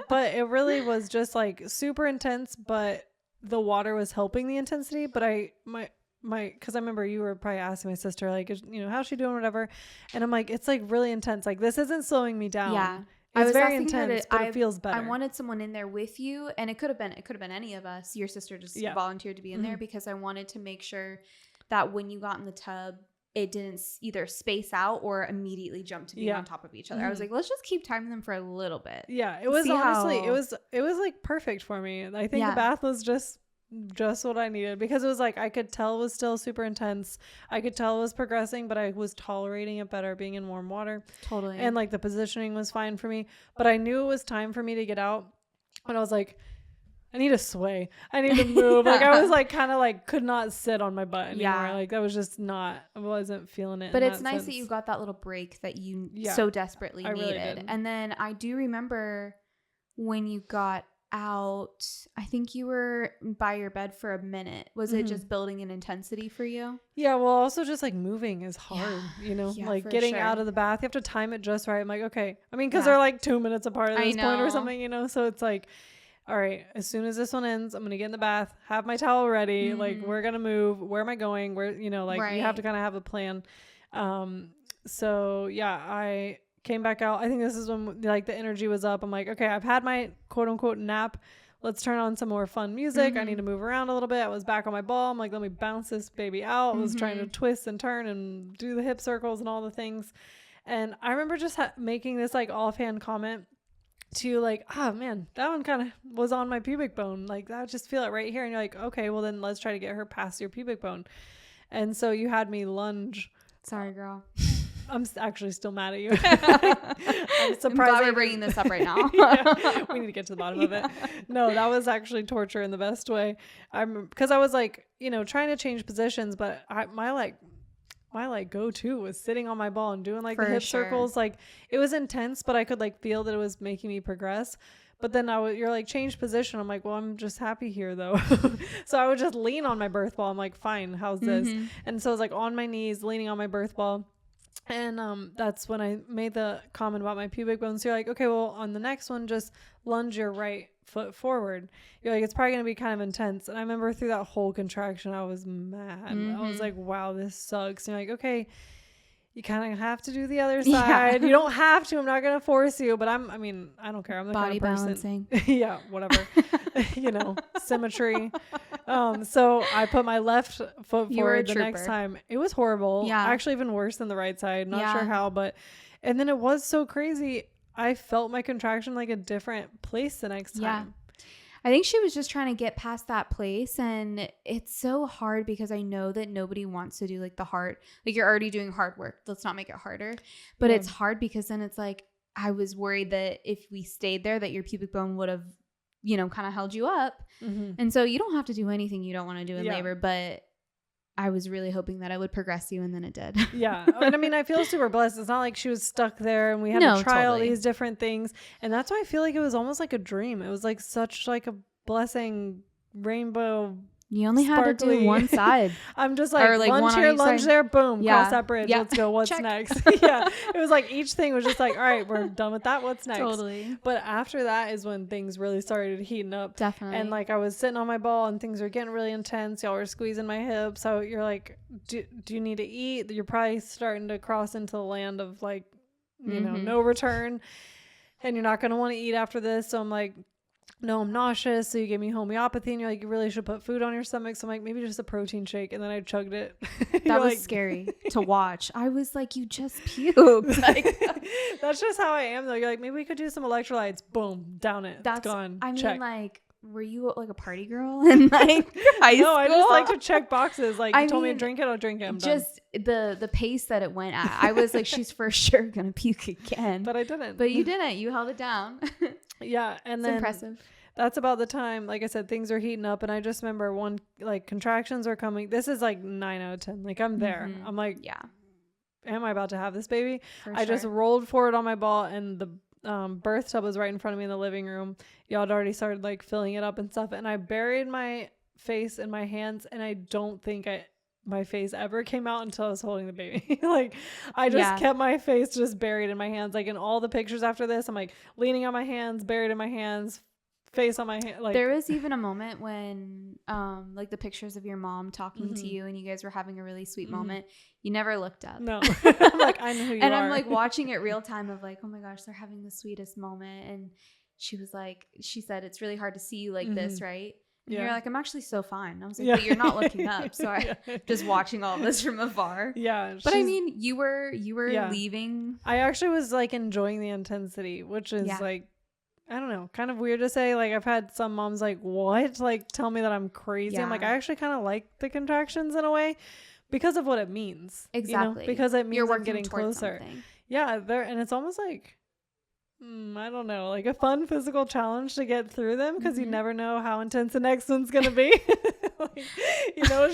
But it really was just like super intense. But the water was helping the intensity. But because I remember you were probably asking my sister, like, you know, how's she doing, whatever. And I'm like, it's like really intense. Like, this isn't slowing me down. Yeah. It's very intense, but it feels better. I wanted someone in there with you, and it could have been any of us. Your sister just volunteered to be in there because I wanted to make sure that when you got in the tub, it didn't either space out or immediately jump to being on top of each other. I was like, let's just keep timing them for a little bit. Yeah, it was honestly, it was like perfect for me. I think the bath was just what I needed, because it was like I could tell it was still super intense. I could tell it was progressing, but I was tolerating it better being in warm water. Totally. And like the positioning was fine for me, but I knew it was time for me to get out. And I was like, I need to sway. I need to move. Like I was like kind of like could not sit on my butt anymore. Yeah. Like that was just not, I wasn't feeling it. But it's nice that you got that little break that you so desperately needed. Really did. And then I do remember when you got out, I think you were by your bed for a minute. Was it just building in intensity for you? Yeah, well, also just like moving is hard, you know, like getting out of the bath. You have to time it just right. I'm like, okay. I mean, because they're like 2 minutes apart at this point or something, you know, so it's like, all right, as soon as this one ends, I'm going to get in the bath, have my towel ready. Like, we're going to move. Where am I going? Where, you know, like you have to kind of have a plan. So yeah, I came back out. I think this is when like the energy was up. I'm like, okay, I've had my quote unquote nap. Let's turn on some more fun music. I need to move around a little bit. I was back on my ball. I'm like, let me bounce this baby out. I was trying to twist and turn and do the hip circles and all the things. And I remember just making this like offhand comment to you, like, oh man, that one kind of was on my pubic bone. Like I just feel it right here. And you're like, okay, well then let's try to get her past your pubic bone. And so you had me lunge. Sorry, girl. I'm actually still mad at you. I'm surprised. I'm glad we're bringing this up right now. We need to get to the bottom of it. No, that was actually torture in the best way. Because I was like, you know, trying to change positions, but my go-to was sitting on my ball and doing like the hip circles. Like it was intense, but I could like feel that it was making me progress. But then you're like, change position. I'm like, well, I'm just happy here though. So I would just lean on my birth ball. I'm like, fine, how's this? And so I was like on my knees, leaning on my birth ball. And that's when I made the comment about my pubic bone. So you're like, okay, well, on the next one, just lunge your right foot forward. You're like, it's probably going to be kind of intense. And I remember through that whole contraction, I was mad. I was like, wow, this sucks. And you're like, okay, you kind of have to do the other side. You don't have to. I'm not going to force you. But I don't care. I'm the body kind of person. balancing. Yeah, whatever. You know, symmetry. So I put my left foot forward the next time. It was horrible. Yeah. Actually, even worse than the right side. Not sure how, and then it was so crazy. I felt my contraction like a different place the next time. Yeah. I think she was just trying to get past that place, and it's so hard because I know that nobody wants to do like the hard, like you're already doing hard work. Let's not make it harder. But it's hard because then it's like, I was worried that if we stayed there that your pubic bone would have, you know, kind of held you up. And so you don't have to do anything you don't want to do in labor, but I was really hoping that I would progress you, and then it did. Yeah. And I mean, I feel super blessed. It's not like she was stuck there and we had to try all these different things. And that's why I feel like it was almost like a dream. It was like such like a blessing, rainbow. You only had to do one side. I'm just like lunge here, lunge there, boom, cross that bridge. Let's go. What's next? Yeah. It was like each thing was just like, all right, we're done with that. What's next? Totally. But after that is when things really started heating up. Definitely. And like I was sitting on my ball and things were getting really intense. Y'all were squeezing my hips. So you're like, do you need to eat? You're probably starting to cross into the land of like, you know, no return. And you're not going to want to eat after this. So I'm like, no, I'm nauseous. So you gave me homeopathy and you're like, you really should put food on your stomach. So I'm like, maybe just a protein shake. And then I chugged it. That was scary to watch. I was like, you just puked. Like, that's just how I am though. You're like, maybe we could do some electrolytes. Boom, down it. That's gone. I mean, like, were you like a party girl in like high school? No, I just like to check boxes. Like you told me to drink it, I'll drink it. I'm just done. The pace that it went at. I was like, she's for sure gonna puke again. But I didn't. But you didn't. You held it down. Yeah, and then impressive. That's about the time, like I said, things are heating up, and I just remember one like contractions are coming. This is like 9 out of 10. Like I'm there. I'm like, yeah, am I about to have this baby? I just rolled forward on my ball, and the birth tub was right in front of me in the living room. Y'all had already started like filling it up and stuff, and I buried my face in my hands, and I don't think my face ever came out until I was holding the baby. Like I just kept my face just buried in my hands. Like in all the pictures after this, I'm like leaning on my hands, buried in my hands, face on my hand. Like there was even a moment when like the pictures of your mom talking to you and you guys were having a really sweet moment. You never looked up. No. I'm like, I know who you and are. I'm like watching it real time of like, oh my gosh, they're having the sweetest moment. And she was like, she said, it's really hard to see you like this, right? And you're like, I'm actually so fine. I was like, Yeah. but you're not looking up. So Yeah. I'm just watching all this from afar. Yeah. But I mean, you were Yeah. leaving. I actually was like enjoying the intensity, which is like, I don't know, kind of weird to say. Like I've had some moms like, what? Like tell me that I'm crazy. I'm like, I actually kind of like the contractions in a way because of what it means. Exactly. You know? Because it means you're I'm getting closer. Something. Yeah. And it's almost like, I don't know, like a fun physical challenge to get through them because you never know how intense the next one's going to be. Like, you know,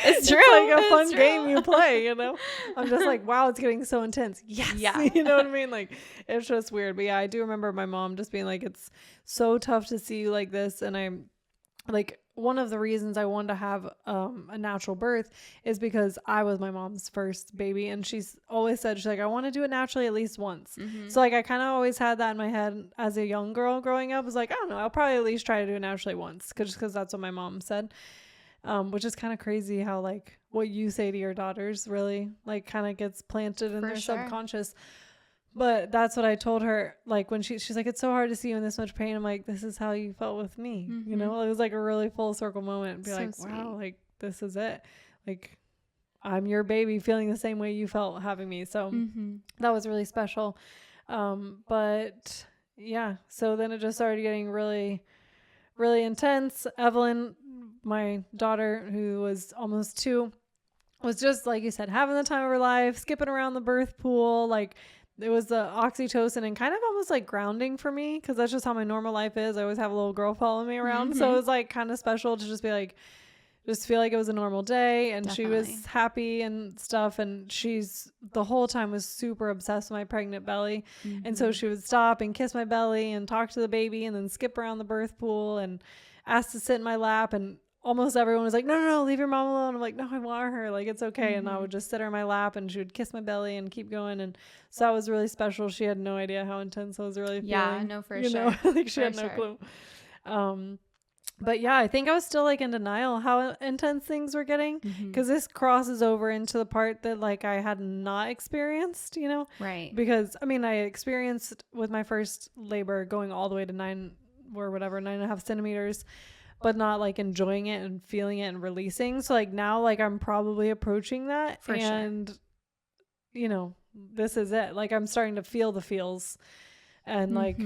it's true. It's like a fun game you play, you know? I'm just like, wow, it's getting so intense. Yes. Yeah. You know what I mean? Like, it's just weird. But yeah, I do remember my mom just being like, it's so tough to see you like this. And I'm like, one of the reasons I wanted to have a natural birth is because I was my mom's first baby. And she's always said, she's like, I want to do it naturally at least once. So like, I kind of always had that in my head as a young girl growing up. I was like, I don't know, I'll probably at least try to do it naturally once. Because that's what my mom said. Which is kind of crazy how like what you say to your daughters really like kind of gets planted in their subconscious. But that's what I told her, like when she's like, it's so hard to see you in this much pain. I'm like, this is how you felt with me. You know, it was like a really full circle moment. Be so like, wow, sweet. Like this is it. Like I'm your baby feeling the same way you felt having me. So that was really special. But yeah, so then it just started getting really, really intense. Evelyn, my daughter, who was almost 2, was just like you said, having the time of her life, skipping around the birth pool. Like it was the oxytocin and kind of almost like grounding for me because that's just how my normal life is. I always have a little girl following me around. So it was like kind of special to just be like, just feel like it was a normal day. And she was happy and stuff. And she's the whole time was super obsessed with my pregnant belly. And so she would stop and kiss my belly and talk to the baby and then skip around the birth pool and ask to sit in my lap. And almost everyone was like, no, leave your mom alone. I'm like, no, I want her. Like, it's okay. And I would just sit her in my lap and she would kiss my belly and keep going. And so that was really special. She had no idea how intense I was really feeling. Yeah, no, for sure. Like she had no clue. But yeah, I think I was still like in denial how intense things were getting because this crosses over into the part that like I had not experienced, you know? Right. Because I mean, I experienced with my first labor going all the way to 9.5 centimeters, but not like enjoying it and feeling it and releasing. So like now, like I'm probably approaching that and you know, this is it. Like I'm starting to feel the feels and like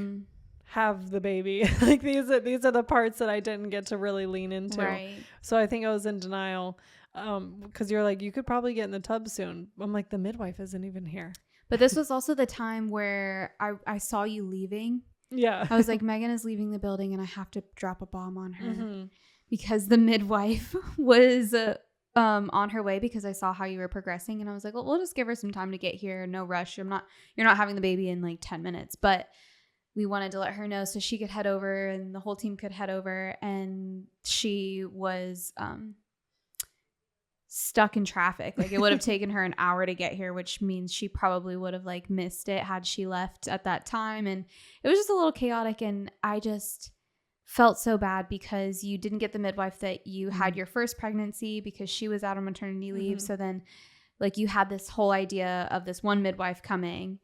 have the baby. Like these are the parts that I didn't get to really lean into. Right. So I think I was in denial. Cause you're like, you could probably get in the tub soon. I'm like, the midwife isn't even here. But this was also the time where I saw you leaving. Yeah. I was like, Megan is leaving the building and I have to drop a bomb on her because the midwife was on her way because I saw how you were progressing and I was like, well, we'll just give her some time to get here. No rush. You're not having the baby in like 10 minutes, but we wanted to let her know so she could head over and the whole team could head over. And she was stuck in traffic. Like it would have taken her an hour to get here, which means she probably would have like missed it had she left at that time. And it was just a little chaotic. And I just felt so bad because you didn't get the midwife that you had your first pregnancy because she was out on maternity leave. So then like you had this whole idea of this one midwife coming.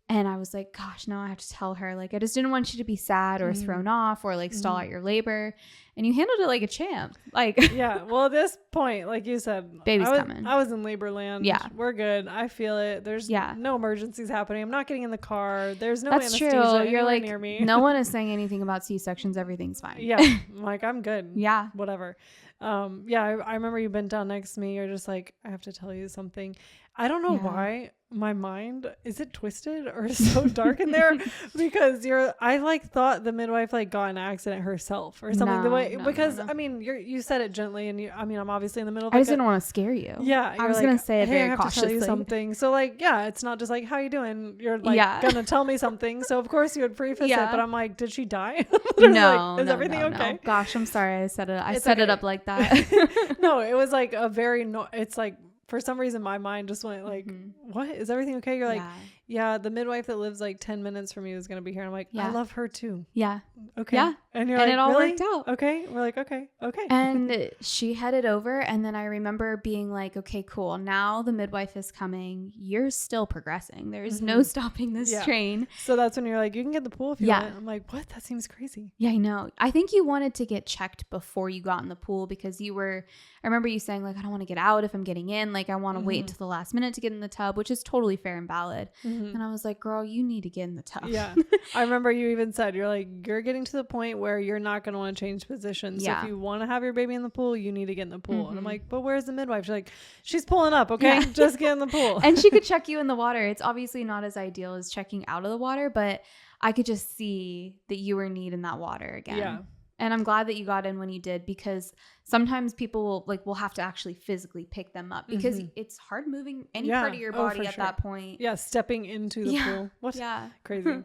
And I was like, gosh, now I have to tell her. Like, I just didn't want you to be sad or thrown off or like stall out your labor. And you handled it like a champ. Like, yeah. Well, at this point, like you said, baby's coming. I was in labor land. Yeah. We're good. I feel it. There's no emergencies happening. I'm not getting in the car. There's no anesthesia true. You're like, near me. No one is saying anything about C-sections. Everything's fine. Yeah. I'm like, I'm good. Yeah. Whatever. I remember you bent down next to me. You're just like, I have to tell you something. I don't know why my mind, is it twisted or so dark in there? Because I like thought the midwife like got in an accident herself or something. No. I mean, you said it gently and I'm obviously in the middle of I just didn't want to scare you. Yeah. I was going to say it very I have cautiously. To tell you something. So like, it's not just like, how you doing? You're like going to tell me something. So of course you would preface it, but I'm like, did she die? No. Is everything okay? No. Gosh, I'm sorry. I set it up like that. No, it was like a very, it's like, for some reason my mind just went like, what, is everything okay? You're like, yeah, the midwife that lives like 10 minutes from you is going to be here. I'm like, I love her too. Yeah. Okay. Yeah. And you're and like, it all really? worked out. Okay. We're like, okay. And she headed over. And then I remember being like, okay, cool. Now the midwife is coming. You're still progressing. There's no stopping this train. So that's when you're like, you can get the pool if you want. I'm like, what? That seems crazy. Yeah, I know. I think you wanted to get checked before you got in the pool because I remember you saying like, I don't want to get out if I'm getting in. Like I want to wait until the last minute to get in the tub, which is totally fair and valid. And I was like, girl, you need to get in the tub. Yeah. I remember you even said, you're like, you're getting to the point where you're not going to want to change positions. So if you want to have your baby in the pool, you need to get in the pool. And I'm like, but where's the midwife? She's like, she's pulling up. Okay. Yeah. Just get in the pool. And she could check you in the water. It's obviously not as ideal as checking out of the water, but I could just see that you were needing that water again. Yeah. And I'm glad that you got in when you did, because sometimes people will have to actually physically pick them up because it's hard moving any part of your body at that point. Yeah. Stepping into the pool. What? Yeah. Crazy.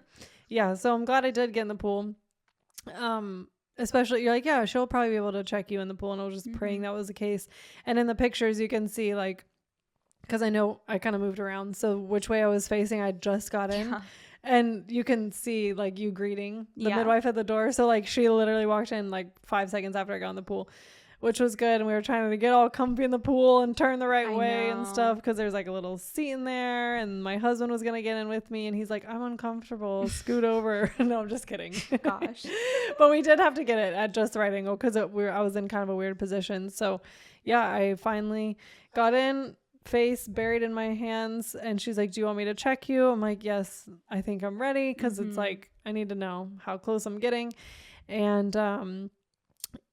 Yeah. So I'm glad I did get in the pool. Especially you're like, yeah, she'll probably be able to check you in the pool. And I was just praying that was the case. And in the pictures you can see like, because I know I kind of moved around. So which way I was facing, I just got in. Yeah. And you can see like you greeting the midwife at the door. So like she literally walked in like 5 seconds after I got in the pool, which was good. And we were trying to get all comfy in the pool and turn the right way and stuff, because there's like a little seat in there. And my husband was going to get in with me and he's like, I'm uncomfortable. Scoot over. No, I'm just kidding. Gosh. But we did have to get it at just the right angle because I was in kind of a weird position. So yeah, I finally got in, face buried in my hands, and she's like, do you want me to check you? I'm like, yes, I think I'm ready, because it's like I need to know how close I'm getting. And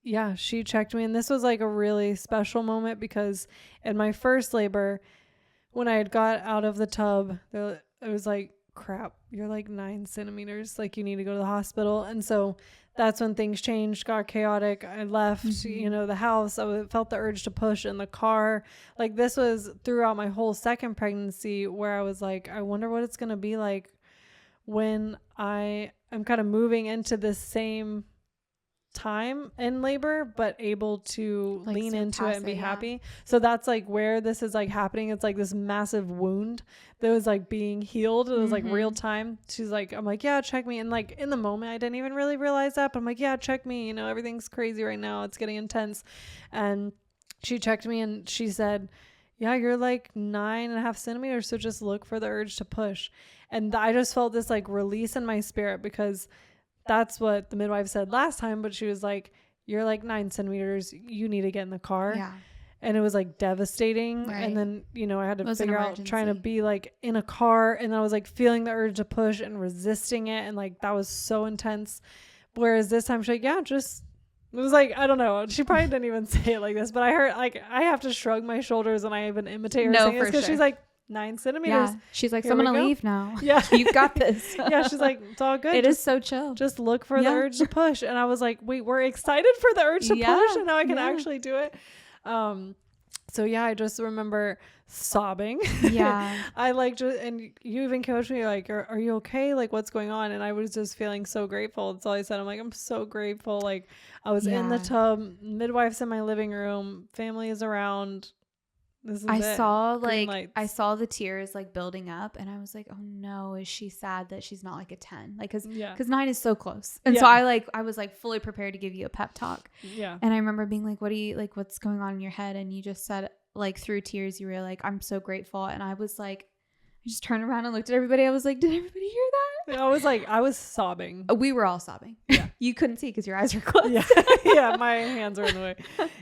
yeah, she checked me, and this was like a really special moment because in my first labor, when I had got out of the tub, it was like, crap, you're like 9 centimeters, like you need to go to the hospital. And so that's when things changed, got chaotic. I left, the house. I felt the urge to push in the car. Like this was throughout my whole second pregnancy, where I was like, I wonder what it's going to be like when I am kind of moving into this same time in labor, but able to like lean into it and be happy. So that's like where this is like happening. It's like this massive wound that was like being healed. It was like real time. She's like, I'm like, yeah, check me. And like in the moment, I didn't even really realize that, but I'm like, yeah, check me. Everything's crazy right now. It's getting intense. And she checked me and she said, yeah, you're like 9.5 centimeters. So just look for the urge to push. And I just felt this like release in my spirit, because that's what the midwife said last time, but she was like, you're like 9 centimeters. You need to get in the car. Yeah. And it was like devastating. Right. And then, I had to figure out trying to be like in a car. And I was like feeling the urge to push and resisting it. And like, that was so intense. Whereas this time she's like, yeah, it was like, I don't know. She probably didn't even say it like this, but I heard like, I have to shrug my shoulders when I even imitate her saying this, because she's like, 9 centimeters. Yeah. She's like, so I'm gonna leave now. Yeah. You've got this. Yeah. She's like, it's all good. It is so chill. Just look for the urge to push. And I was like, wait, we're excited for the urge to push, and now I can actually do it. So yeah, I just remember sobbing. Yeah. I like and you even coached me like, are you okay? Like, what's going on? And I was just feeling so grateful. That's all I said. I'm like, I'm so grateful. Like I was in the tub, midwife's in my living room, family is around. I saw the tears like building up, and I was like, oh no, is she sad that she's not like a 10? Like, cause 9 is so close. And so I was like fully prepared to give you a pep talk. Yeah. And I remember being like, what's going on in your head? And you just said like through tears, you were like, I'm so grateful. And I was like, I just turned around and looked at everybody. I was like, did everybody hear that? I was sobbing. We were all sobbing. Yeah. You couldn't see because your eyes were closed. Yeah. Yeah. My hands were in the way.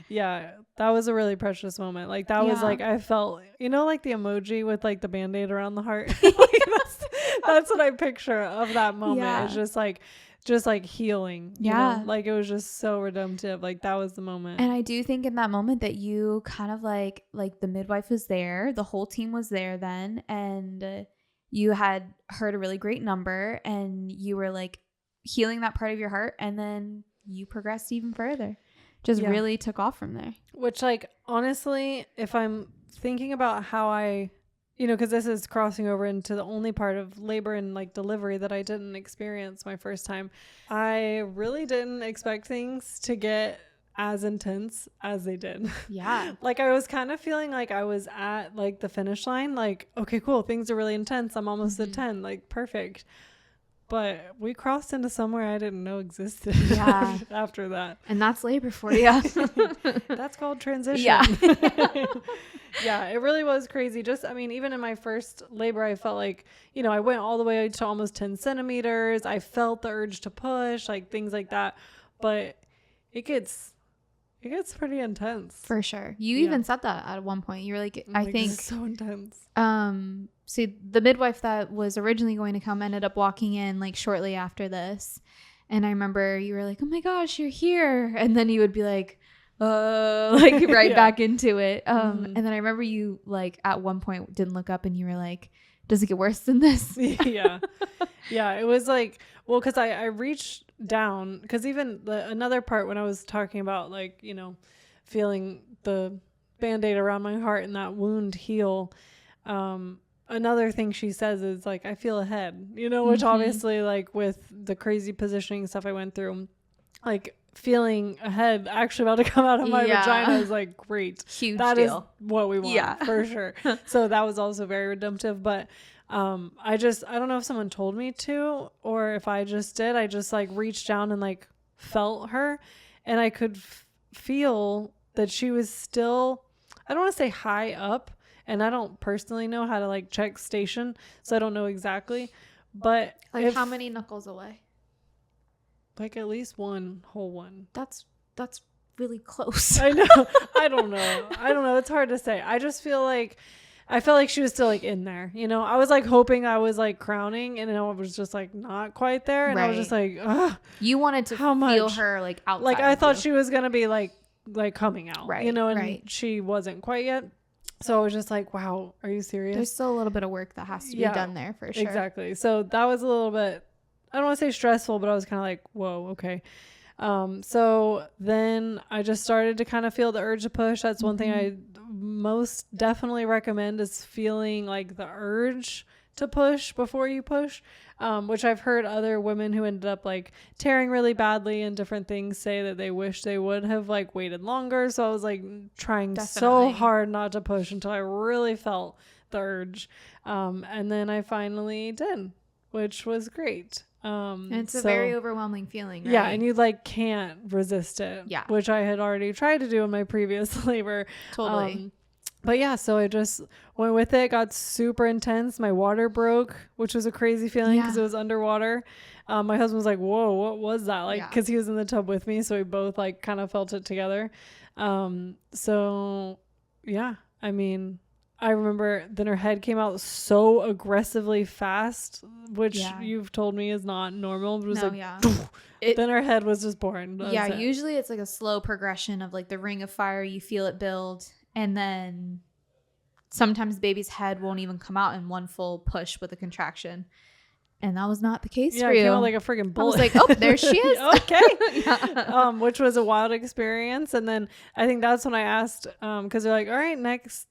Yeah. That was a really precious moment. Like that was like, I felt, like the emoji with like the Band-Aid around the heart. Like, that's what I picture of that moment. Yeah. It's just like healing. Yeah. Like it was just so redemptive. Like that was the moment. And I do think in that moment that you kind of like the midwife was there, the whole team was there then, and you had heard a really great number, and you were like healing that part of your heart, and then you progressed even further. Just really took off from there. Which like, honestly, if I'm thinking about how I, because this is crossing over into the only part of labor and like delivery that I didn't experience my first time. I really didn't expect things to get as intense as they did. Yeah. Like I was kind of feeling like I was at like the finish line, like, okay, cool, things are really intense, I'm almost at 10, like perfect. But we crossed into somewhere I didn't know existed. Yeah. After that. And that's labor for you. That's called transition. Yeah. Yeah, it really was crazy. Just, I mean, even in my first labor, I felt like, you know, I went all the way to almost 10 centimeters. I felt the urge to push, like things like that. But it gets pretty intense. For sure. You even said that at one point. You were like, I think it's so intense. So the midwife that was originally going to come ended up walking in like shortly after this. And I remember you were like, oh my gosh, you're here. And then you would be like, like right back into it. And then I remember you like at one point didn't look up and you were like, does it get worse than this? Yeah. Yeah. It was like, well, cause I reached down, cause even another part when I was talking about like, you know, feeling the Band-Aid around my heart and that wound heal, another thing she says is like, I feel a head, you know, which obviously like with the crazy positioning stuff I went through, like feeling a head actually about to come out of my vagina is like great. Huge that deal. Is what we want for sure. So that was also very redemptive. But I don't know if someone told me to or if I just did. I just like reached down and like felt her and I could feel that she was still, I don't want to say high up. And I don't personally know how to like check station, so I don't know exactly. But like how many knuckles away? Like at least one whole one. That's really close. I know. I don't know. It's hard to say. I just feel like I felt like she was still like in there. You know, I was like hoping I was like crowning, and then I was just like not quite there, and I was just like, ugh. You wanted to feel her like outside. Like I thought she was gonna be like coming out, right? You know, and she wasn't quite yet. So I was just like, wow, are you serious? There's still a little bit of work that has to be done there for sure. Exactly. So that was a little bit, I don't want to say stressful, but I was kind of like, whoa, okay. So then I just started to kind of feel the urge to push. That's one thing I most definitely recommend is feeling like the urge to push before you push, which I've heard other women who ended up like tearing really badly and different things say that they wish they would have like waited longer. So I was like trying so hard not to push until I really felt the urge. And then I finally did, which was great. And it's a very overwhelming feeling, right? Yeah, and you like can't resist it. Yeah. Which I had already tried to do in my previous labor. Totally. But yeah, so I just went with it, got super intense. My water broke, which was a crazy feeling because it was underwater. My husband was like, whoa, what was that? Like, because he was in the tub with me. So we both like kind of felt it together. So yeah, I mean, I remember then her head came out so aggressively fast, which you've told me is not normal. It was then her head was just born. Usually it's like a slow progression of like the ring of fire. You feel it build. And then sometimes the baby's head won't even come out in one full push with a contraction. And that was not the case for you. Yeah, it came out like a freaking bullet. I was like, oh, there she is. Okay. Which was a wild experience. And then I think that's when I asked, because they're like, all right, next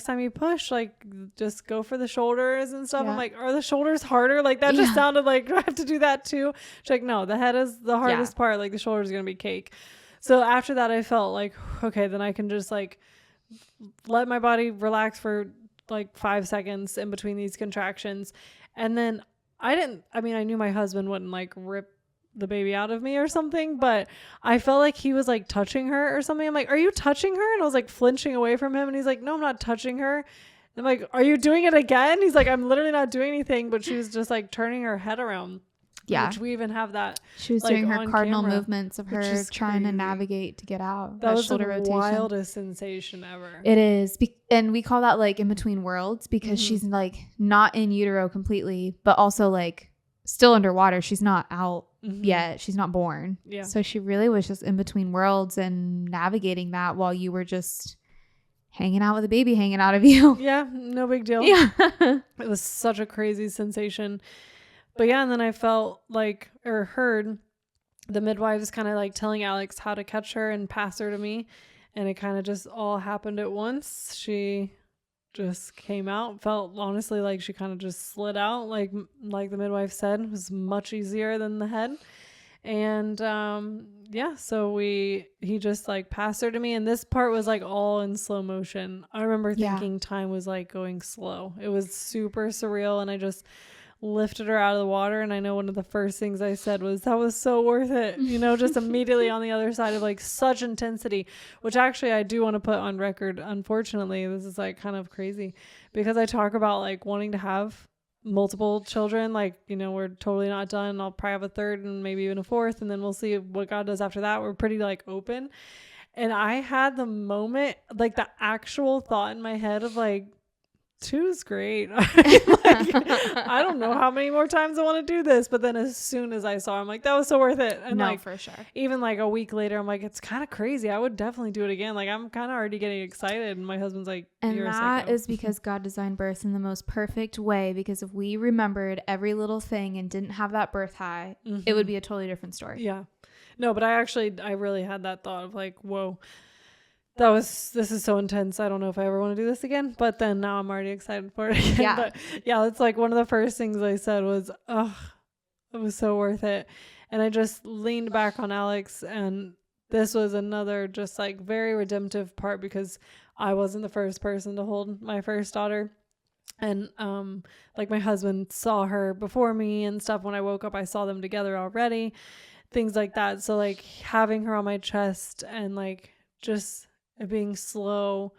time you push, like just go for the shoulders and stuff. I'm like, are the shoulders harder? Like that just sounded like, do I have to do that too? She's like, no, the head is the hardest part. Like the shoulders are going to be cake. So after that, I felt like, okay, then I can just like let my body relax for like 5 seconds in between these contractions. And then I knew my husband wouldn't like rip the baby out of me or something, but I felt like he was like touching her or something. I'm like, are you touching her? And I was like flinching away from him. And he's like, no, I'm not touching her. And I'm like, are you doing it again? He's like, I'm literally not doing anything, but she was just like turning her head around. Yeah. Which we even have that. She was doing her cardinal movements of her trying to navigate to get out. That was the wildest sensation ever. It is. And we call that like in between worlds because she's like not in utero completely, but also like still underwater. She's not out yet. She's not born. Yeah. So she really was just in between worlds and navigating that while you were just hanging out with a baby hanging out of you. Yeah. No big deal. Yeah. It was such a crazy sensation. But yeah, and then I felt like, or heard the midwives kind of like telling Alex how to catch her and pass her to me. And it kind of just all happened at once. She just came out, felt honestly like she kind of just slid out. Like the midwife said, it was much easier than the head. And so he just like passed her to me, and this part was like all in slow motion. I remember thinking time was like going slow. It was super surreal, and I just lifted her out of the water, and I know one of the first things I said was, that was so worth it, just immediately on the other side of like such intensity, which actually I do want to put on record. Unfortunately, this is like kind of crazy because I talk about like wanting to have multiple children, like, we're totally not done. I'll probably have a third and maybe even a fourth, and then we'll see what God does after that. We're pretty like open. And I had the moment, like the actual thought in my head of like, 2 is great. I don't know how many more times I want to do this, but then as soon as I saw him, like, that was so worth it. And like, for sure. Even like a week later, I'm like, it's kind of crazy. I would definitely do it again. Like, I'm kind of already getting excited, and my husband's like, and you're that a is because God designed birth in the most perfect way. Because if we remembered every little thing and didn't have that birth high, it would be a totally different story. Yeah. No, but I really had that thought of like, whoa, this is so intense. I don't know if I ever want to do this again, but then now I'm already excited for it again. Yeah. But yeah, it's like one of the first things I said was, oh, it was so worth it. And I just leaned back on Alex, and this was another just like very redemptive part because I wasn't the first person to hold my first daughter. And like my husband saw her before me and stuff. When I woke up, I saw them together already, things like that. So like having her on my chest and like just it being slow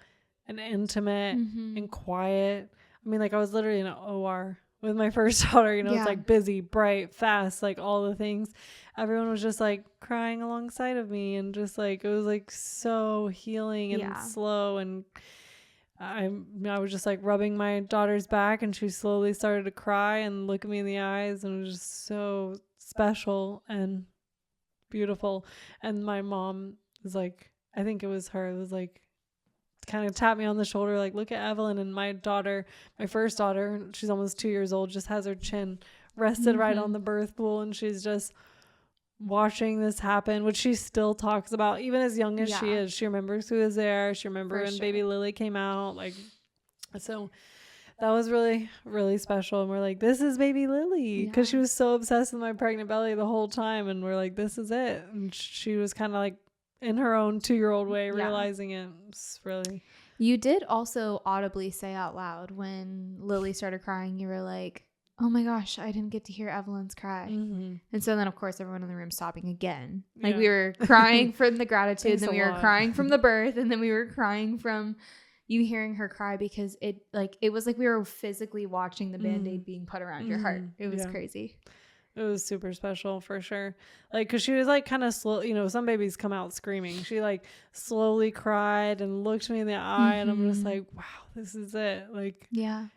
and intimate and quiet. I mean, like I was literally in an OR with my first daughter, it's like busy, bright, fast, like all the things. Everyone was just like crying alongside of me, and just like, it was like so healing and slow. And I was just like rubbing my daughter's back, and she slowly started to cry and look at me in the eyes, and it was just so special and beautiful. And my mom was like, I think it was her. It was like, kind of tapped me on the shoulder, like, look at Evelyn. And my daughter, my first daughter, she's almost 2 years old, just has her chin rested right on the birth pool. And she's just watching this happen, which she still talks about, even as young as she is. She remembers who was there. She remembers when baby Lily came out. Like, so that was really, really special. And we're like, this is baby Lily. Because she was so obsessed with my pregnant belly the whole time. And we're like, this is it. And she was kind of like, in her own 2-year-old way, realizing it. It's really. You did also audibly say out loud when Lily started crying, you were like, oh my gosh, I didn't get to hear Evelyn's cry. And so then, of course, everyone in the room sobbing again. Like we were crying from the gratitude, then we were crying from the birth, and then we were crying from you hearing her cry, because it was like we were physically watching the Band-Aid being put around your heart. It was crazy. It was super special for sure. Like, cause she was like kind of slow, some babies come out screaming. She like slowly cried and looked me in the eye, and I'm just like, wow, this is it. Like,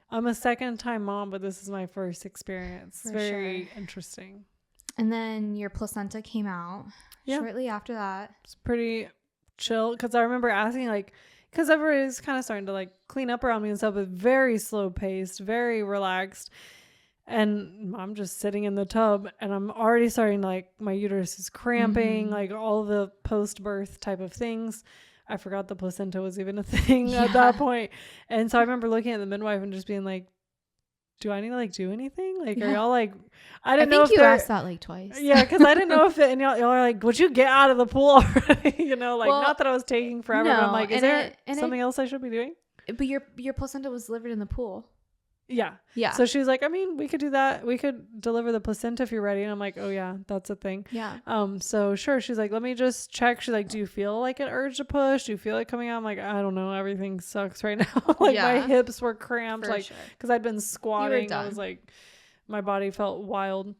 I'm a second time mom, but this is my first experience. It's very interesting. And then your placenta came out shortly after that. It's pretty chill. Cause I remember asking like, cause everybody's kind of starting to like clean up around me and stuff, but very slow paced, very relaxed. And I'm just sitting in the tub, and I'm already starting to, like, my uterus is cramping, like all the post-birth type of things. I forgot the placenta was even a thing at that point. And so I remember looking at the midwife and just being like, do I need to like do anything? Like, are y'all like, I didn't know if you asked that like twice. Yeah, because I didn't know if it, and y'all are like, would you get out of the pool already? Like, well, not that I was taking forever, but I'm like, is there something else I should be doing? But your placenta was delivered in the pool. Yeah. So she was like, I mean, we could do that. We could deliver the placenta if you're ready. And I'm like, oh yeah, that's a thing. Yeah. So sure. She's like, let me just check. She's like, do you feel like an urge to push? Do you feel it coming out? I'm like, I don't know. Everything sucks right now. Like my hips were cramped, because I'd been squatting. I was like, my body felt wild.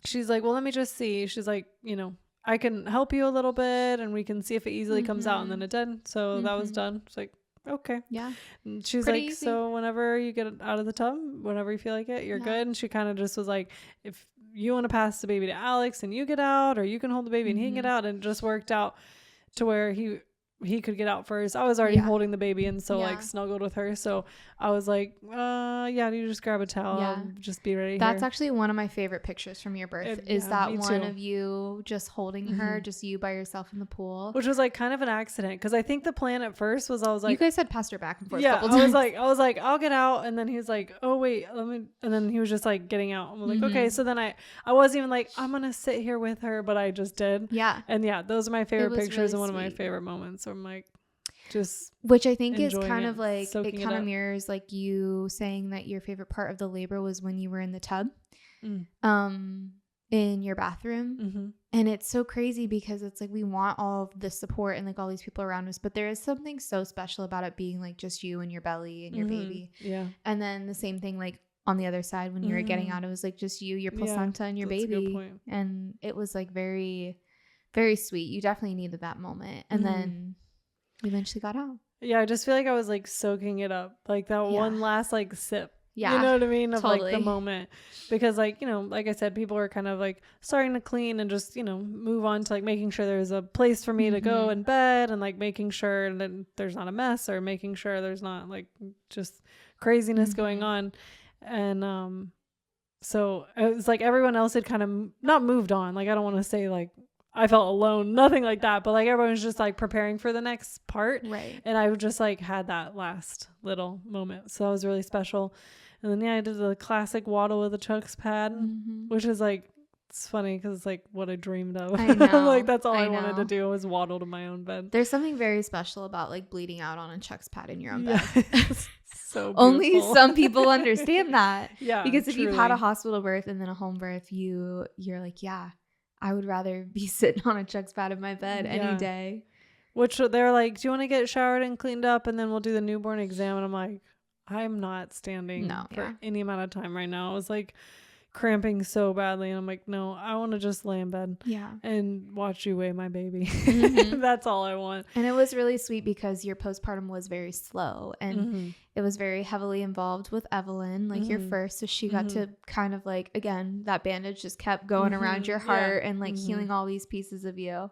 She's like, well, let me just see. She's like, I can help you a little bit, and we can see if it easily comes out. And then it did. So that was done. It's like, okay. Yeah. And she's pretty like, easy. So whenever you get out of the tub, whenever you feel like it, you're good. And she kind of just was like, if you want to pass the baby to Alex and you get out, or you can hold the baby and he can get out. And it just worked out to where he could get out first. I was already holding the baby and so like snuggled with her. So I was like, you just grab a towel. I'll just be ready. That's actually one of my favorite pictures from your birth is that one of you just holding her, just you by yourself in the pool. Which was like kind of an accident because I think the plan at first was I was like, you guys had passed her back and forth. Yeah, I was like, I'll get out, and then he was like, oh wait, let me, and then he was just like getting out. I'm like, okay. So then I wasn't even like I'm gonna sit here with her, but I just did. Yeah. And those are my favorite pictures and one of my favorite moments. So I'm like, just which I think is kind of like it kind of mirrors like you saying that your favorite part of the labor was when you were in the tub, in your bathroom. And it's so crazy because it's like we want all of the support and like all these people around us, but there is something so special about it being like just you and your belly and your baby. Yeah. And then the same thing like on the other side when you were getting out, it was like just you, your placenta, and your baby. And it was like very, very sweet. You definitely needed that moment. And then you eventually got out. Yeah, I just feel like I was like soaking it up, like that one last like sip. Yeah, you know what I mean, of like the moment, because like, you know, like I said, people are kind of like starting to clean and just, you know, move on to like making sure there's a place for me to go in bed, and like making sure that there's not a mess, or making sure there's not like just craziness going on. And so it was like everyone else had kind of not moved on, like I don't want to say like I felt alone, nothing like that, but like everyone was just like preparing for the next part, right? And I just like had that last little moment, so that was really special. And then I did the classic waddle with a Chuck's pad, which is like, it's funny because it's like what I dreamed of. I know. Like that's all I wanted to do was waddle to my own bed. There's something very special about like bleeding out on a Chuck's pad in your own bed. So beautiful. Only some people understand that. Yeah, because if you've had a hospital birth and then a home birth, you're like, I would rather be sitting on a Chuck's pad in my bed any day. Which they're like, do you want to get showered and cleaned up and then we'll do the newborn exam? And I'm like, I'm not standing for any amount of time right now. I was like cramping so badly, and I'm like, no, I want to just lay in bed and watch you weigh my baby. That's all I want. And it was really sweet because your postpartum was very slow, and it was very heavily involved with Evelyn, like your first. So she got to kind of like, again, that bandage just kept going around your heart and like healing all these pieces of you.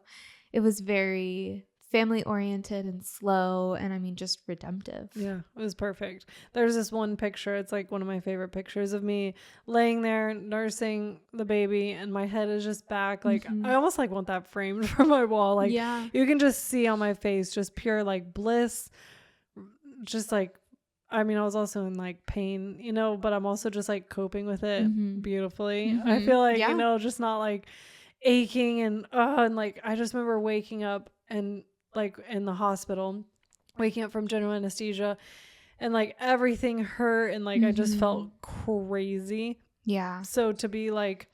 It was very family oriented and slow, and I mean just redemptive. Yeah, it was perfect. There's this one picture, it's like one of my favorite pictures of me laying there nursing the baby, and my head is just back, like I almost like want that framed for my wall. Like you can just see on my face just pure like bliss, just like, I mean, I was also in like pain, you know, but I'm also just like coping with it beautifully. I feel like, you know, just not like aching and like I just remember waking up and like in the hospital, waking up from general anesthesia, and like everything hurt, and like I just felt crazy. Yeah. So to be like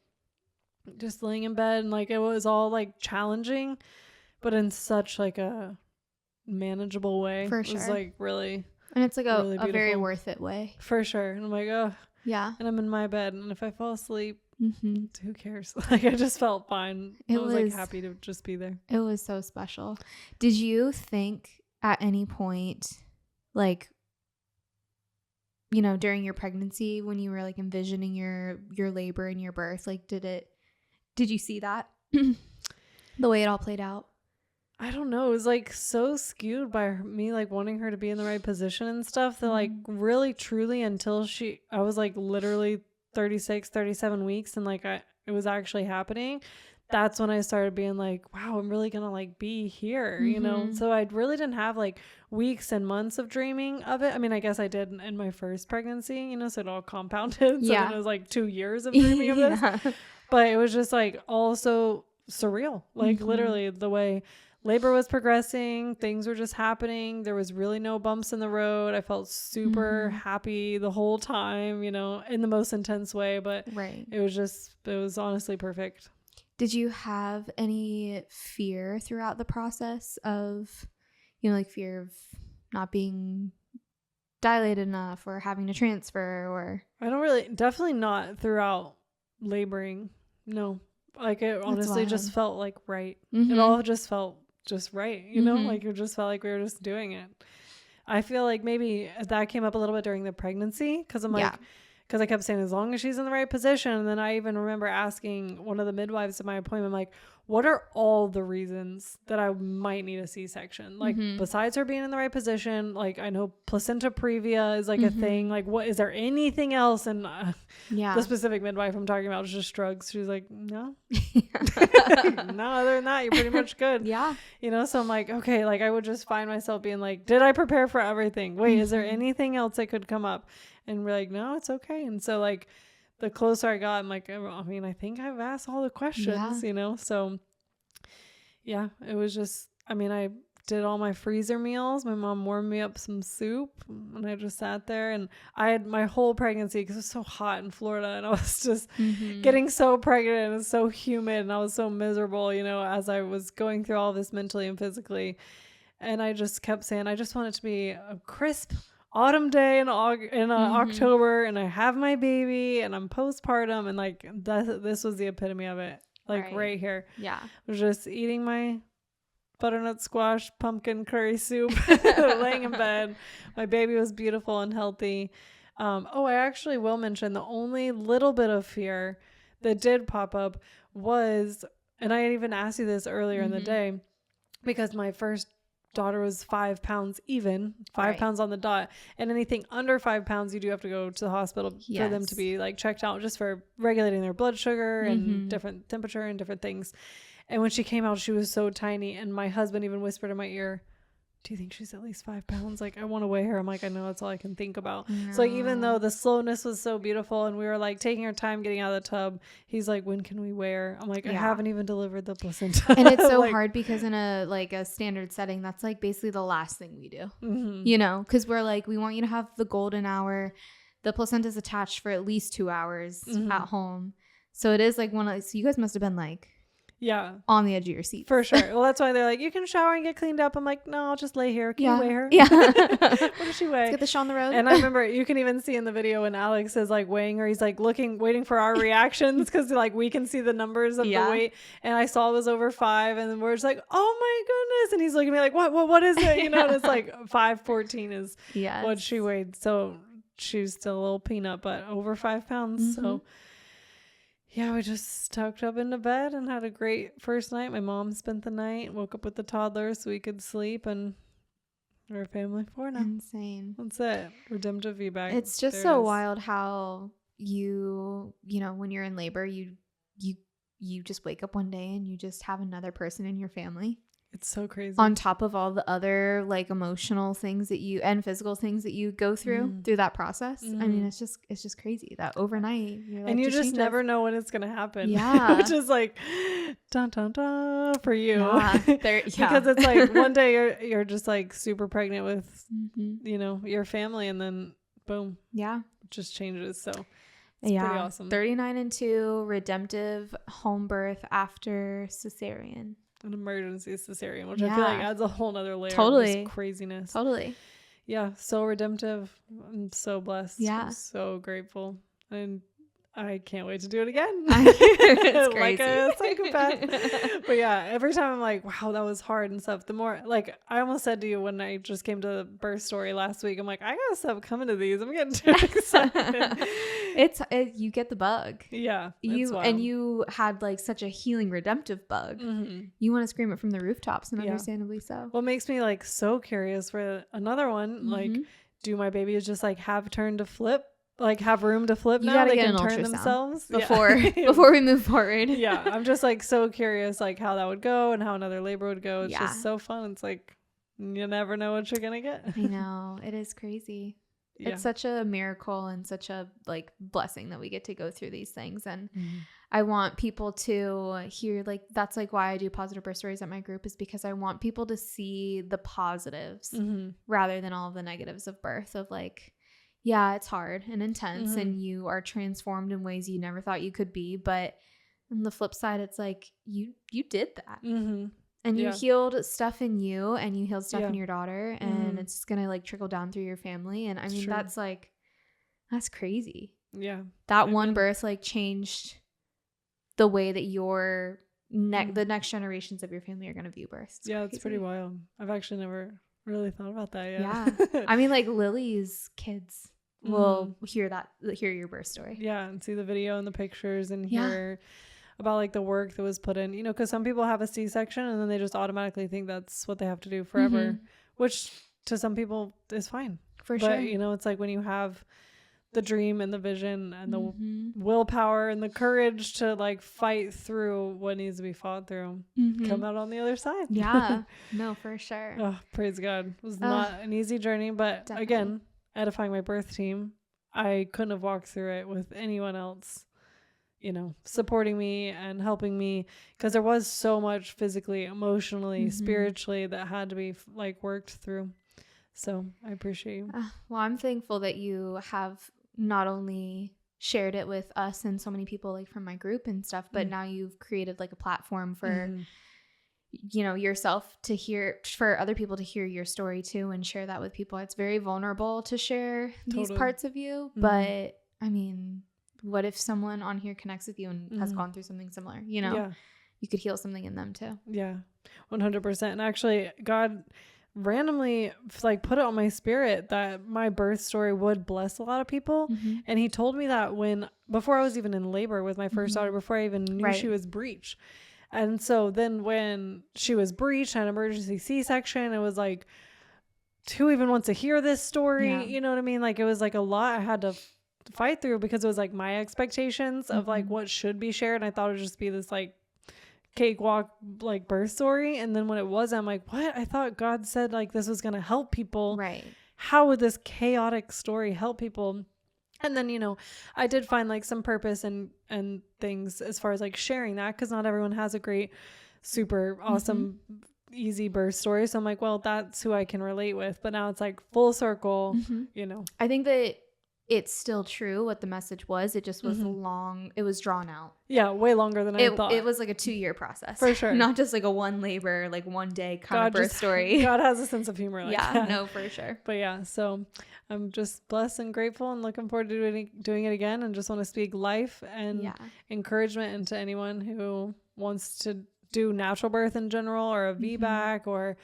just laying in bed, and like it was all like challenging, but in such like a manageable way. For sure. It was like really, and it's like really a very worth it way. For sure. And I'm like, oh yeah. And I'm in my bed, and if I fall asleep, who cares? Like I just felt fine. I was like happy to just be there. It was so special. Did you think at any point, like, you know, during your pregnancy when you were like envisioning your labor and your birth, like did you see that the way it all played out? I don't know. It was like so skewed by me like wanting her to be in the right position and stuff that like really truly until I was like literally 36, 37 weeks and like it was actually happening. That's when I started being like, wow, I'm really gonna like be here, you know? So I really didn't have like weeks and months of dreaming of it. I mean, I guess I did in my first pregnancy, you know, so it all compounded. So then it was like 2 years of dreaming of this. But it was just like also surreal. Like literally the way labor was progressing, things were just happening. There was really no bumps in the road. I felt super happy the whole time, you know, in the most intense way, but it was honestly perfect. Did you have any fear throughout the process of, you know, like fear of not being dilated enough or having to transfer? Or I don't really, definitely not throughout laboring. No, like it honestly just felt like right. It all just felt just right, you know, like it just felt like we were just doing it. I feel like maybe that came up a little bit during the pregnancy because I'm like, because I kept saying, as long as she's in the right position. And then I even remember asking one of the midwives at my appointment, like, what are all the reasons that I might need a C-section? Like, besides her being in the right position, like, I know placenta previa is like a thing. Like, what, is there anything else? And the specific midwife I'm talking about just shrugs. She's like, no. No, other than that, you're pretty much good. Yeah. You know, so I'm like, okay, like I would just find myself being like, did I prepare for everything? Wait, is there anything else that could come up? And we're like, no, it's okay. And so like, the closer I got, I'm like, I mean, I think I've asked all the questions, you know? So yeah, it was just, I mean, I did all my freezer meals. My mom warmed me up some soup and I just sat there, and I had my whole pregnancy, because it was so hot in Florida, and I was just getting so pregnant and so humid, and I was so miserable, you know, as I was going through all this mentally and physically. And I just kept saying, I just want it to be a crisp autumn day in October, and I have my baby and I'm postpartum, and like this was the epitome of it, like right here. Yeah, I was just eating my butternut squash pumpkin curry soup, laying in bed. My baby was beautiful and healthy. I actually will mention the only little bit of fear that did pop up was, and I had even asked you this earlier in the day, because my first daughter was 5 pounds even, 5 pounds on the dot, and anything under 5 pounds you do have to go to the hospital for them to be like checked out, just for regulating their blood sugar and different temperature and different things. And when she came out, she was so tiny, and my husband even whispered in my ear, do you think she's at least 5 pounds? Like, I want to weigh her. I'm like, I know, that's all I can think about. No. So like, even though the slowness was so beautiful and we were like taking our time getting out of the tub, he's like, when can we weigh her? I'm like, I haven't even delivered the placenta. And it's so hard, because in a standard setting, that's like basically the last thing we do, you know, because we're like, we want you to have the golden hour. The placenta is attached for at least 2 hours at home. So it is like so you guys must have been like, on the edge of your seat. For sure. Well, that's why they're like, you can shower and get cleaned up. I'm like, no, I'll just lay here. Can you weigh her? Yeah. What does she weigh? Let's get the show on the road. And I remember, you can even see in the video when Alex is like weighing her, he's like waiting for our reactions, because like we can see the numbers of the weight. And I saw it was over 5, and then we're just like, oh my goodness. And he's looking at me like, what is it? You know, and it's like 514 is what she weighed. So she was still a little peanut, but over 5 pounds. So yeah, we just tucked up into bed and had a great first night. My mom spent the night, woke up with the toddlers so we could sleep, and we're a family of 4 now. Insane. That's it. Redemptive VBAC. It's just so wild how you know, when you're in labor, you just wake up one day and you just have another person in your family. It's so crazy. On top of all the other like emotional things that and physical things that you go through that process. I mean, it's just crazy that overnight you're like, and you just never know when it's gonna happen. Yeah. Which is like dun dun dun for you. Yeah. Because it's like one day you're just like super pregnant with you know, your family, and then boom. Yeah. It just changes. So it's pretty awesome. 39-2 redemptive home birth after cesarean. An emergency cesarean, which I feel like adds a whole nother layer of just craziness. Yeah, so redemptive. I'm so blessed. I'm so grateful, and I can't wait to do it again. It's crazy. Like a psychopath. But yeah, every time I'm like, wow, that was hard and stuff. The more, like, I almost said to you when I just came to the birth story last week, I'm like, I gotta stop coming to these. I'm getting too excited. You get the bug. Yeah. You had like such a healing redemptive bug. You want to scream it from the rooftops, and understandably so. What makes me like so curious for another one, like, do my babies just like have turn to flip? Like have room to flip now? They can turn themselves before we move forward. Yeah, I'm just like so curious like how that would go and how another labor would go. It's just so fun. It's like you never know what you're gonna get. I know, it is crazy. It's such a miracle and such a like blessing that we get to go through these things. And I want people to hear, like, that's like why I do positive birth stories at my group, is because I want people to see the positives rather than all of the negatives of birth, of like, yeah, it's hard and intense and you are transformed in ways you never thought you could be. But on the flip side, it's like you did that. And you healed stuff in you, and you healed stuff in your daughter, and it's just going to like trickle down through your family. And I mean, that's crazy. Yeah. That one birth like changed the way that your the next generations of your family are going to view births. It's pretty wild. I've actually never really thought about that yet. Yeah. I mean, like Lily's kids. will hear your birth story. Yeah, and see the video and the pictures and hear about like the work that was put in, because some people have a C-section and then they just automatically think that's what they have to do forever, which to some people is fine. For sure. But, it's like when you have the dream and the vision and the willpower and the courage to like fight through what needs to be fought through, come out on the other side. Yeah, no, for sure. Oh, praise God. It was not an easy journey, but again, edifying my birth team, I couldn't have walked through it with anyone else, supporting me and helping me, because there was so much physically, emotionally, spiritually that had to be like worked through. So I appreciate you. Well, I'm thankful that you have not only shared it with us and so many people like from my group and stuff, but now you've created like a platform for, yourself to hear, for other people to hear your story too and share that with people. It's very vulnerable to share these parts of you, but I mean, what if someone on here connects with you and has gone through something similar, you could heal something in them too. Yeah, 100%. And actually God randomly like put it on my spirit that my birth story would bless a lot of people. And he told me that before I was even in labor with my first daughter, before I even knew she was breech. And so then when she was breech and emergency C-section, it was like, who even wants to hear this story? You know what I mean? Like it was like a lot I had to fight through, because it was like my expectations of like what should be shared. And I thought it would just be this like cakewalk like birth story, and then when it was, I'm like, what? I thought God said like this was gonna help people. Right? How would this chaotic story help people? And then I did find like some purpose and things as far as like sharing that, because not everyone has a great, super awesome, easy birth story. So I'm like, well, that's who I can relate with. But now it's like full circle. I think that it's still true what the message was. It just was long. It was drawn out. Yeah, way longer than I thought. It was like a 2-year process. For sure. Not just like a one labor, like one day kind of birth story. God has a sense of humor like that. No, for sure. But yeah, so I'm just blessed and grateful and looking forward to doing it again, and just want to speak life and encouragement into anyone who wants to do natural birth in general, or a VBAC, or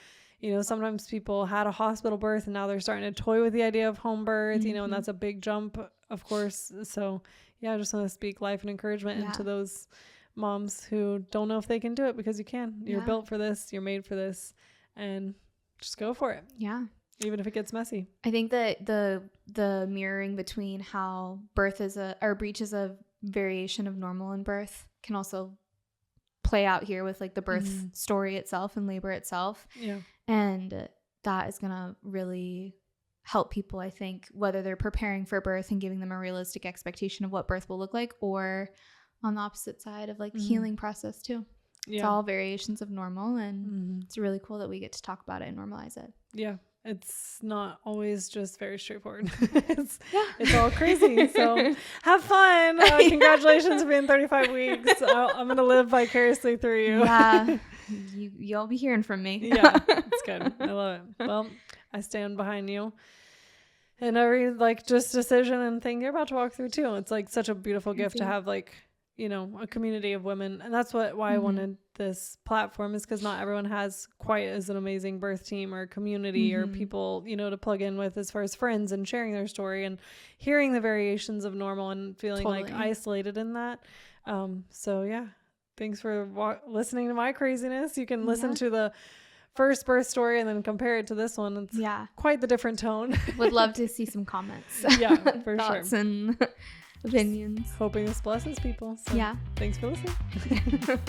sometimes people had a hospital birth and now they're starting to toy with the idea of home birth, and that's a big jump, of course. So yeah, I just want to speak life and encouragement into those moms who don't know if they can do it, because you can. You're built for this. You're made for this, and just go for it. Yeah. Even if it gets messy. I think that the mirroring between how breech is a variation of normal in birth can also play out here with like the birth story itself and labor itself. Yeah. And that is going to really help people, I think, whether they're preparing for birth and giving them a realistic expectation of what birth will look like, or on the opposite side of like the healing process too. Yeah. It's all variations of normal, and it's really cool that we get to talk about it and normalize it. Yeah. It's not always just very straightforward. It's all crazy. So have fun. Congratulations for being 35 weeks. I'm going to live vicariously through you. Yeah. You'll be hearing from me. Yeah. It's good. I love it. Well, I stand behind you in every just decision and thing you're about to walk through too. It's like such a beautiful gift to have a community of women. And that's why I wanted this platform, is because not everyone has quite as an amazing birth team or community or people, to plug in with as far as friends and sharing their story and hearing the variations of normal and feeling like isolated in that. So yeah, thanks for listening to my craziness. You can listen to the first birth story and then compare it to this one. It's quite the different tone. Would love to see some comments. Yeah, for Thoughts sure. And opinions. Hoping this blesses people. So thanks for listening.